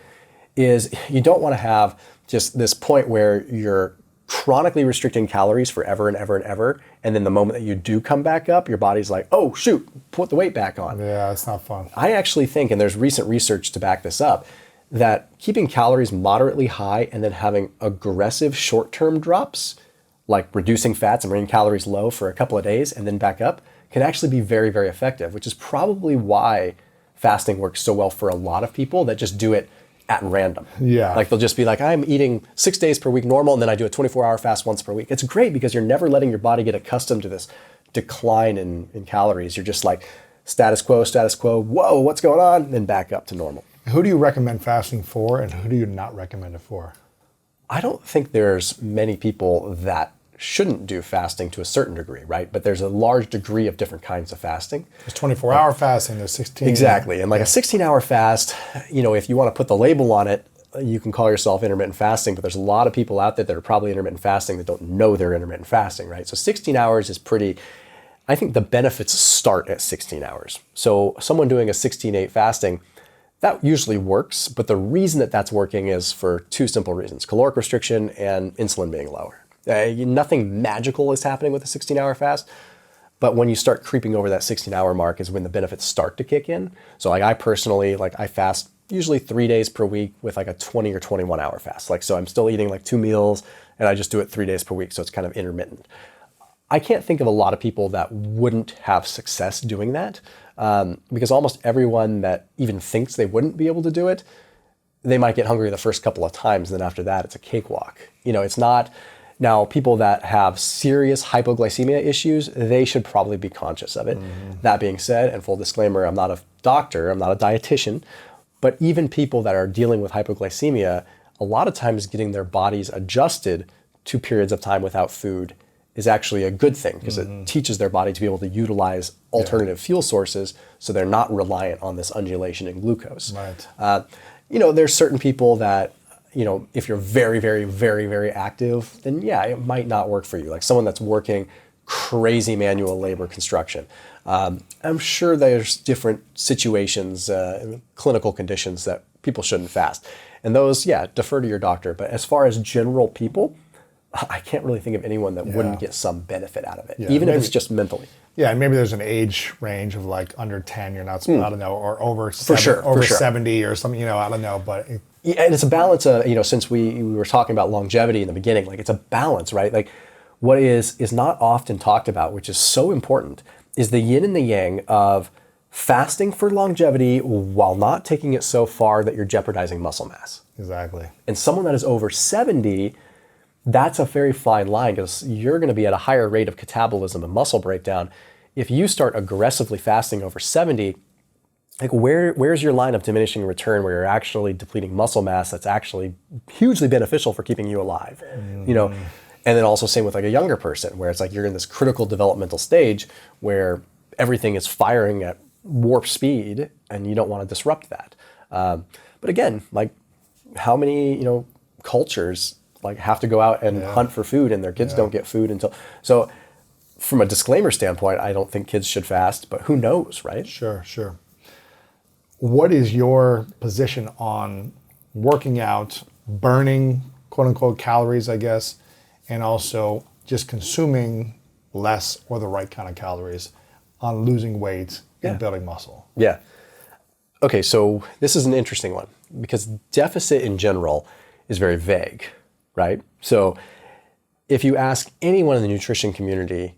is you don't want to have just this point where you're chronically restricting calories forever and ever and ever. And then the moment that you do come back up, your body's like, oh, shoot, put the weight back on. Yeah, it's not fun. I actually think, and there's recent research to back this up, that keeping calories moderately high and then having aggressive short-term drops, like reducing fats and bringing calories low for a couple of days and then back up, can actually be very, very effective, which is probably why fasting works so well for a lot of people that just do it at random. Yeah. Like they'll just be like, I'm eating 6 days per week normal, and then I do a 24-hour fast once per week. It's great because you're never letting your body get accustomed to this decline in calories. You're just like status quo, whoa, what's going on? Then back up to normal. Who do you recommend fasting for, and who do you not recommend it for? I don't think there's many people that shouldn't do fasting to a certain degree, right? But there's a large degree of different kinds of fasting. There's 24-hour fasting, there's 16. Exactly. And like a 16-hour fast, if you want to put the label on it, you can call yourself intermittent fasting, but there's a lot of people out there that are probably intermittent fasting that don't know they're intermittent fasting, right? So 16 hours is pretty, I think the benefits start at 16 hours. So someone doing a 16-8 fasting, that usually works, but the reason that that's working is for two simple reasons: caloric restriction and insulin being lower. Nothing magical is happening with a 16-hour fast, but when you start creeping over that 16-hour mark is when the benefits start to kick in. So like I personally, I fast usually 3 days per week with like a 20 or 21-hour fast. So I'm still eating like 2 meals and I just do it 3 days per week. So it's kind of intermittent. I can't think of a lot of people that wouldn't have success doing that because almost everyone that even thinks they wouldn't be able to do it, they might get hungry the first couple of times. And then after that, it's a cakewalk. It's not. Now, people that have serious hypoglycemia issues, they should probably be conscious of it. Mm-hmm. That being said, and full disclaimer, I'm not a doctor, I'm not a dietitian, but even people that are dealing with hypoglycemia, a lot of times getting their bodies adjusted to periods of time without food is actually a good thing because it teaches their body to be able to utilize alternative fuel sources so they're not reliant on this undulation in glucose. Right. There's certain people that, if you're very, very, very, very active, then yeah, it might not work for you. Like someone that's working crazy manual labor construction. I'm sure there's different situations, clinical conditions that people shouldn't fast. And those, defer to your doctor. But as far as general people, I can't really think of anyone that wouldn't get some benefit out of it, even if it's just mentally. Yeah, and maybe there's an age range of like under 10, you're not, I don't know, or over, For sure. 70 or something, I don't know, but... Yeah, and it's a balance of, since we were talking about longevity in the beginning, like it's a balance, right? Like what is not often talked about, which is so important, is the yin and the yang of fasting for longevity while not taking it so far that you're jeopardizing muscle mass. Exactly. And someone that is over 70, that's a very fine line because you're going to be at a higher rate of catabolism and muscle breakdown. If you start aggressively fasting over 70, like where's your line of diminishing return where you're actually depleting muscle mass that's actually hugely beneficial for keeping you alive? And then also same with like a younger person where it's like you're in this critical developmental stage where everything is firing at warp speed and you don't want to disrupt that. But again, like how many, cultures like have to go out and hunt for food and their kids don't get food until, so from a disclaimer standpoint, I don't think kids should fast, but who knows, right? Sure. What is your position on working out, burning quote unquote calories, I guess, and also just consuming less or the right kind of calories on losing weight and building muscle? Yeah. Okay, so this is an interesting one because deficit in general is very vague, right? So if you ask anyone in the nutrition community,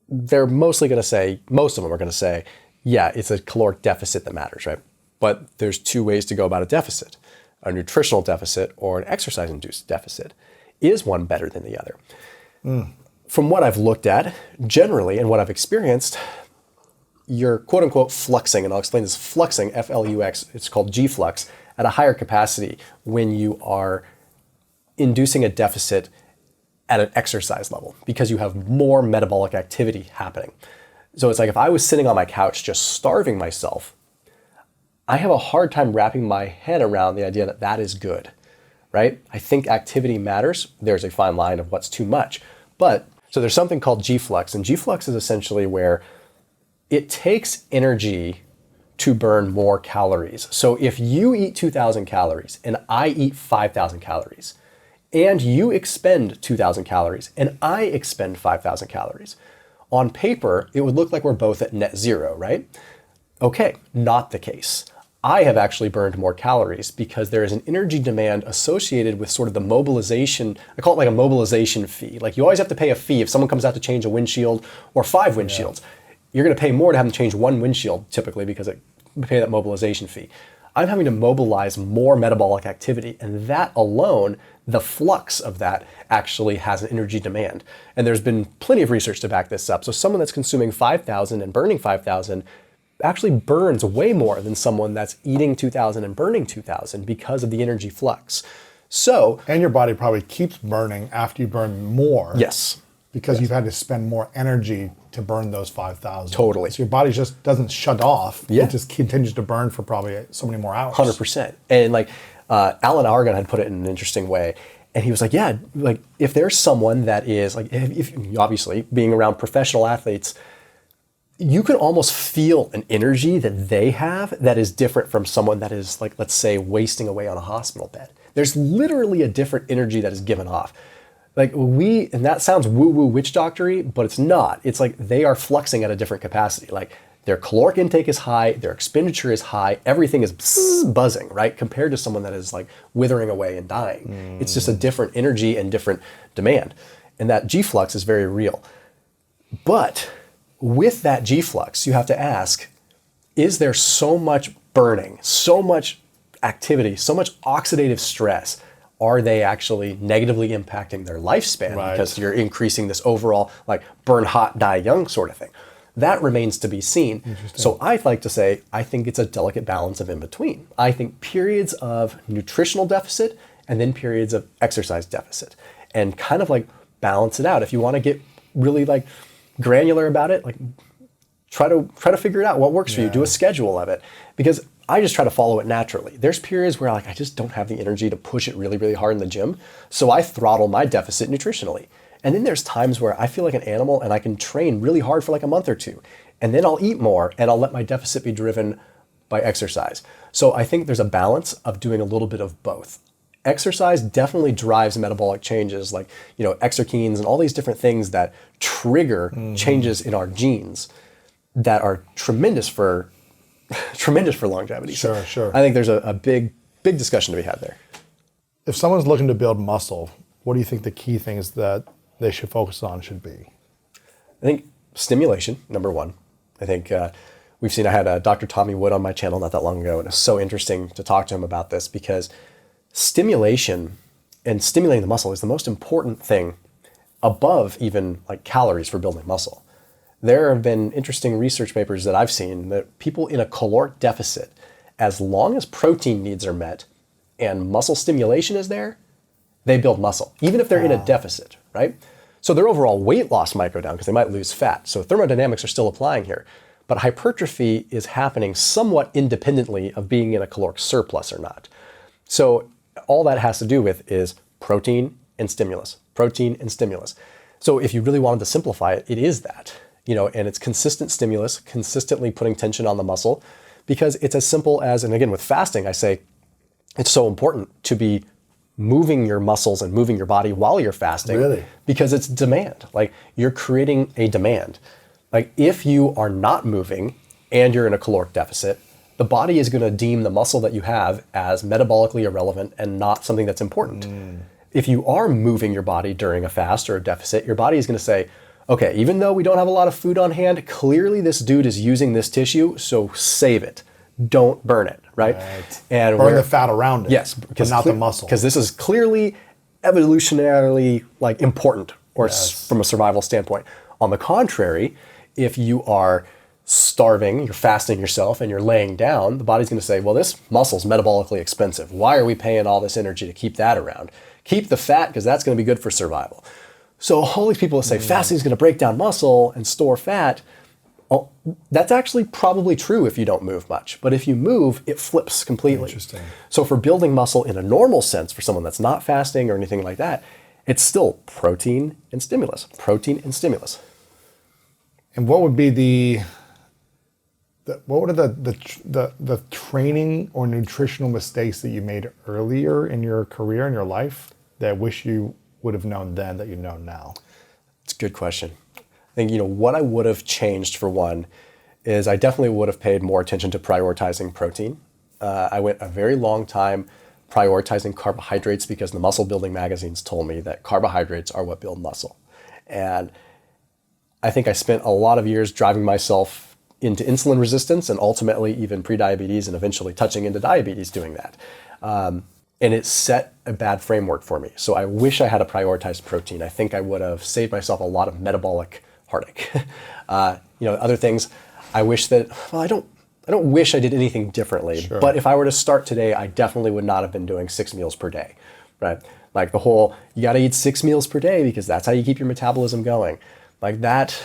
they're mostly going to say, most of them are going to say, yeah, it's a caloric deficit that matters, right? But there's two ways to go about a deficit: a nutritional deficit or an exercise-induced deficit. Is one better than the other? From what I've looked at, generally, and what I've experienced, you're quote-unquote fluxing, and I'll explain this: fluxing, F-L-U-X, it's called G-flux, at a higher capacity when you are inducing a deficit at an exercise level because you have more metabolic activity happening. So it's like if I was sitting on my couch just starving myself, I have a hard time wrapping my head around the idea that that is good, right? I think activity matters. There's a fine line of what's too much. But so there's something called G-flux, and G-flux is essentially where it takes energy to burn more calories. So if you eat 2,000 calories and I eat 5,000 calories, and you expend 2,000 calories and I expend 5,000 calories, on paper, it would look like we're both at net zero, right? Okay, not the case. I have actually burned more calories because there is an energy demand associated with sort of the mobilization. I call it like a mobilization fee. Like you always have to pay a fee if someone comes out to change a windshield or 5 windshields. You're going to pay more to have them change 1 windshield typically because you pay that mobilization fee. I'm having to mobilize more metabolic activity, and that alone, the flux of that actually has an energy demand. And there's been plenty of research to back this up. So someone that's consuming 5,000 and burning 5,000 actually burns way more than someone that's eating 2,000 and burning 2,000 because of the energy flux. So, and your body probably keeps burning after you burn more. yes. Because you've had to spend more energy to burn those 5,000. Totally. So your body just doesn't shut off. Yeah. It just continues to burn for probably so many more hours. 100%. And like Alan Argon had put it in an interesting way. And he was like, yeah, like if there's someone that is like, if obviously being around professional athletes, you can almost feel an energy that they have that is different from someone that is like, let's say, wasting away on a hospital bed. There's literally a different energy that is given off. Like and that sounds woo-woo witch doctory, but it's not. It's like they are fluxing at a different capacity. Like their caloric intake is high, their expenditure is high, everything is buzzing, right? Compared to someone that is like withering away and dying. It's just a different energy and different demand. And that G-flux is very real. But with that G-flux, you have to ask, is there so much burning, so much activity, so much oxidative stress? Are they actually negatively impacting their lifespan because you're increasing this overall like burn hot, die young sort of thing? That remains to be seen. So I'd like to say, I think it's a delicate balance of in between. I think periods of nutritional deficit and then periods of exercise deficit and kind of like balance it out. If you want to get really like granular about it, like try to figure it out what works for you, do a schedule of it, because I just try to follow it naturally. There's periods where like I just don't have the energy to push it really, really hard in the gym. So I throttle my deficit nutritionally. And then there's times where I feel like an animal and I can train really hard for like a month or two. And then I'll eat more and I'll let my deficit be driven by exercise. So I think there's a balance of doing a little bit of both. Exercise definitely drives metabolic changes like, exerkines and all these different things that trigger changes in our genes that are tremendous for longevity. Sure. I think there's a big discussion to be had there. If someone's looking to build muscle, what do you think the key things that they should focus on should be? I think stimulation, number one. I think I had Dr. Tommy Wood on my channel not that long ago, and it's so interesting to talk to him about this because stimulation and stimulating the muscle is the most important thing above even like calories for building muscle. There have been interesting research papers that I've seen that people in a caloric deficit, as long as protein needs are met and muscle stimulation is there, they build muscle, even if they're in a deficit, right? So their overall weight loss might go down because they might lose fat. So thermodynamics are still applying here. But hypertrophy is happening somewhat independently of being in a caloric surplus or not. So all that has to do with is protein and stimulus, protein and stimulus. So if you really wanted to simplify it, it is that. And it's consistent stimulus, consistently putting tension on the muscle, because it's as simple as, and again, with fasting, I say it's so important to be moving your muscles and moving your body while you're fasting. Really? Because it's demand. Like you're creating a demand. Like if you are not moving and you're in a caloric deficit, the body is going to deem the muscle that you have as metabolically irrelevant and not something that's important. If you are moving your body during a fast or a deficit, your body is going to say, okay, even though we don't have a lot of food on hand, clearly this dude is using this tissue, so save it. Don't burn it, right? And burn the fat around it. Yes, but not the muscle. Because this is clearly evolutionarily like important, or from a survival standpoint. On the contrary, if you are starving, you're fasting yourself, and you're laying down, the body's going to say, well, this muscle's metabolically expensive. Why are we paying all this energy to keep that around? Keep the fat because that's going to be good for survival. So all these people that say fasting is going to break down muscle and store fat, well, that's actually probably true if you don't move much. But if you move, it flips completely. Interesting. So for building muscle in a normal sense, for someone that's not fasting or anything like that, it's still protein and stimulus, protein and stimulus. And what would be what were the training or nutritional mistakes that you made earlier in your career, in your life, that I wish you would have known then that you know now? It's a good question. I think, what I would have changed, for one, is I definitely would have paid more attention to prioritizing protein. I went a very long time prioritizing carbohydrates because the muscle building magazines told me that carbohydrates are what build muscle. And I think I spent a lot of years driving myself into insulin resistance and ultimately even prediabetes and eventually touching into diabetes doing that. And it set a bad framework for me. So I wish I had a prioritized protein. I think I would have saved myself a lot of metabolic heartache. Other things, I wish that, well, I don't wish I did anything differently, Sure. But if I were to start today, I definitely would not have been doing 6 meals per day, right? Like the whole, you gotta eat 6 meals per day because that's how you keep your metabolism going. Like that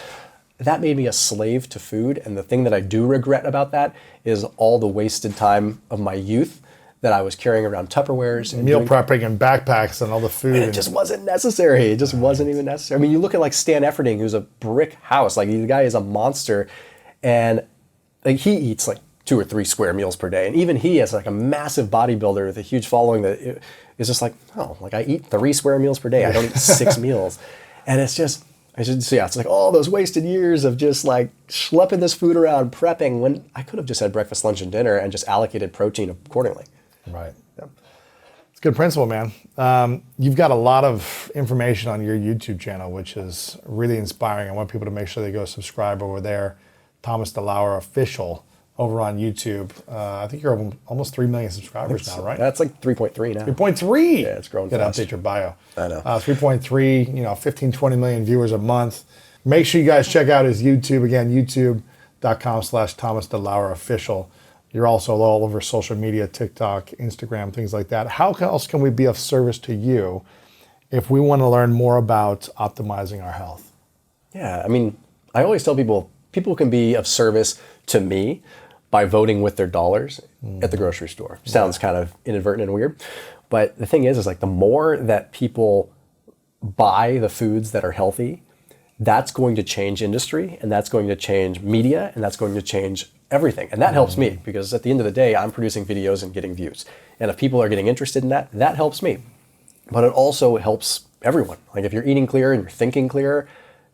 made me a slave to food. And the thing that I do regret about that is all the wasted time of my youth that I was carrying around Tupperwares and Meal prepping and backpacks and all the food. and it just wasn't necessary. It just wasn't even necessary. I mean, you look at like Stan Efferding, who's a brick house. Like the guy is a monster, and like he eats like 2 or 3 square meals per day. And even he is like a massive bodybuilder with a huge following that is just like, oh, like I eat 3 square meals per day. I don't eat 6 meals. And it's just, it's like all those wasted years of just like schlepping this food around, prepping, when I could have just had breakfast, lunch, and dinner and just allocated protein accordingly. Right. Yep. It's a good principle, man. You've got a lot of information on your YouTube channel, which is really inspiring. I want people to make sure they go subscribe over there. Thomas Delauer Official over on YouTube. I think you're over almost 3 million subscribers now, right? That's like 3.3 now. 3.3? Yeah, it's growing Gotta fast. update your bio. I know. 3.3, 15, 20 million viewers a month. Make sure you guys check out his YouTube. Again, youtube.com/Thomas Delauer Official. You're also all over social media, TikTok, Instagram, things like that. How else can we be of service to you if we want to learn more about optimizing our health? Yeah, I mean, I always tell people can be of service to me by voting with their dollars at the grocery store. Sounds kind of inadvertent and weird. But the thing is like the more that people buy the foods that are healthy, that's going to change industry, and that's going to change media, and that's going to change everything. And that helps me because at the end of the day, I'm producing videos and getting views. And if people are getting interested in that, that helps me. But it also helps everyone. Like if you're eating clearer and you're thinking clearer,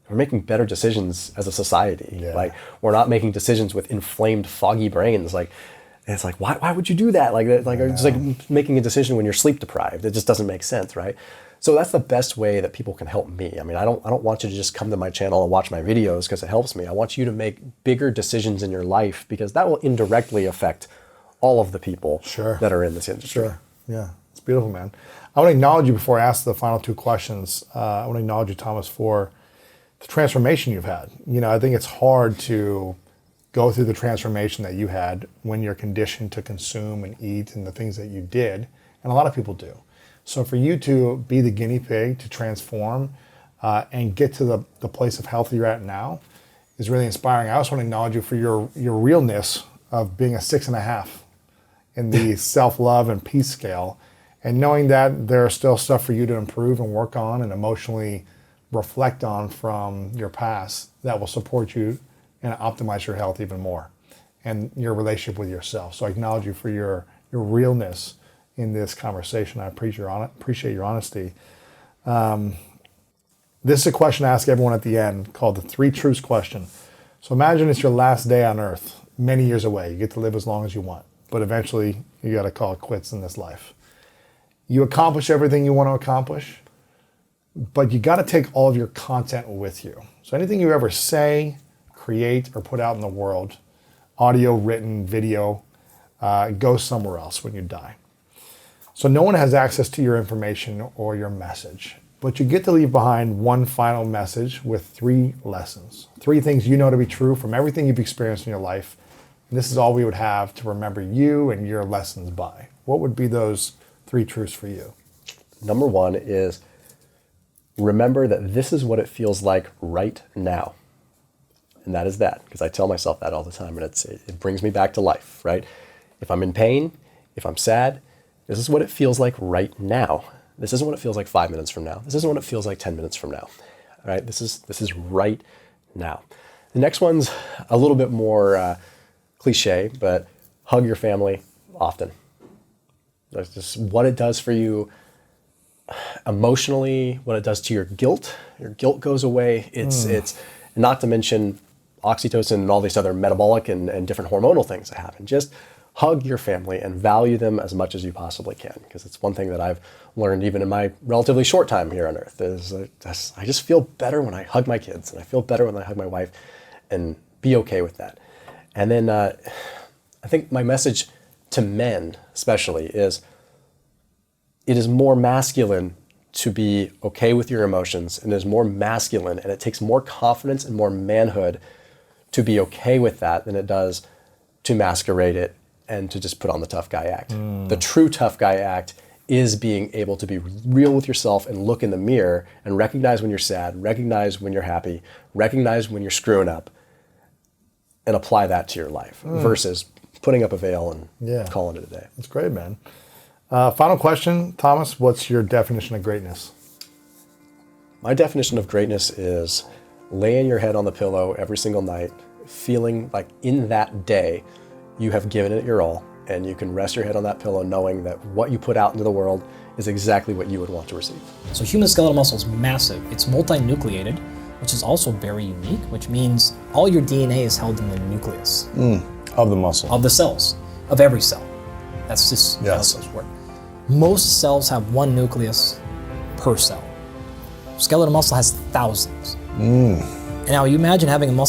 we're making better decisions as a society. Yeah. Like we're not making decisions with inflamed, foggy brains. Like it's like, why would you do that? It's like making a decision when you're sleep deprived. It just doesn't make sense, right? So that's the best way that people can help me. I mean, I don't want you to just come to my channel and watch my videos because it helps me. I want you to make bigger decisions in your life because that will indirectly affect all of the people that are in this industry. Sure. Yeah, it's beautiful, man. I want to acknowledge you before I ask the final 2 questions. I want to acknowledge you, Thomas, for the transformation you've had. I think it's hard to go through the transformation that you had when you're conditioned to consume and eat and the things that you did, and a lot of people do. So for you to be the guinea pig to transform and get to the place of health you're at now is really inspiring. I also want to acknowledge you for your realness of being a 6.5 in the self-love and peace scale, and knowing that there's still stuff for you to improve and work on and emotionally reflect on from your past that will support you and optimize your health even more and your relationship with yourself. So I acknowledge you for your realness in this conversation. I appreciate your honesty. This is a question I ask everyone at the end called the 3 truths question. So imagine it's your last day on earth, many years away. You get to live as long as you want, but eventually you got to call it quits in this life. You accomplish everything you want to accomplish, but you got to take all of your content with you. So anything you ever say, create, or put out in the world, audio, written, video, goes somewhere else when you die. So no one has access to your information or your message, but you get to leave behind one final message with 3 lessons, 3 things you know to be true from everything you've experienced in your life. And this is all we would have to remember you and your lessons by. What would be those 3 truths for you? Number 1 is remember that this is what it feels like right now. And that is that, because I tell myself that all the time, and it brings me back to life, right? If I'm in pain, if I'm sad, this is what it feels like right now. This isn't what it feels like 5 minutes from now. This isn't what it feels like 10 minutes from now. All right? This is right now. The next one's a little bit more cliche, but hug your family often. That's just what it does for you emotionally, what it does to your guilt. Your guilt goes away. It's not to mention oxytocin and all these other metabolic and different hormonal things that happen. Just hug your family and value them as much as you possibly can, because it's one thing that I've learned even in my relatively short time here on earth is I just feel better when I hug my kids, and I feel better when I hug my wife, and be okay with that. And then I think my message to men especially is it is more masculine to be okay with your emotions, and it is more masculine, and it takes more confidence and more manhood to be okay with that than it does to masquerade it and to just put on the tough guy act. The true tough guy act is being able to be real with yourself and look in the mirror and recognize when you're sad, recognize when you're happy, recognize when you're screwing up, and apply that to your life versus putting up a veil and calling it a day. That's great, man. Final question, Thomas, what's your definition of greatness? My definition of greatness is laying your head on the pillow every single night, feeling like in that day you have given it your all, and you can rest your head on that pillow knowing that what you put out into the world is exactly what you would want to receive. So human skeletal muscle is massive. It's multinucleated, which is also very unique, which means all your DNA is held in the nucleus. Of the muscle. Of the cells, of every cell. That's just how cells work. Most cells have one nucleus per cell. Skeletal muscle has thousands. And now you imagine having a muscle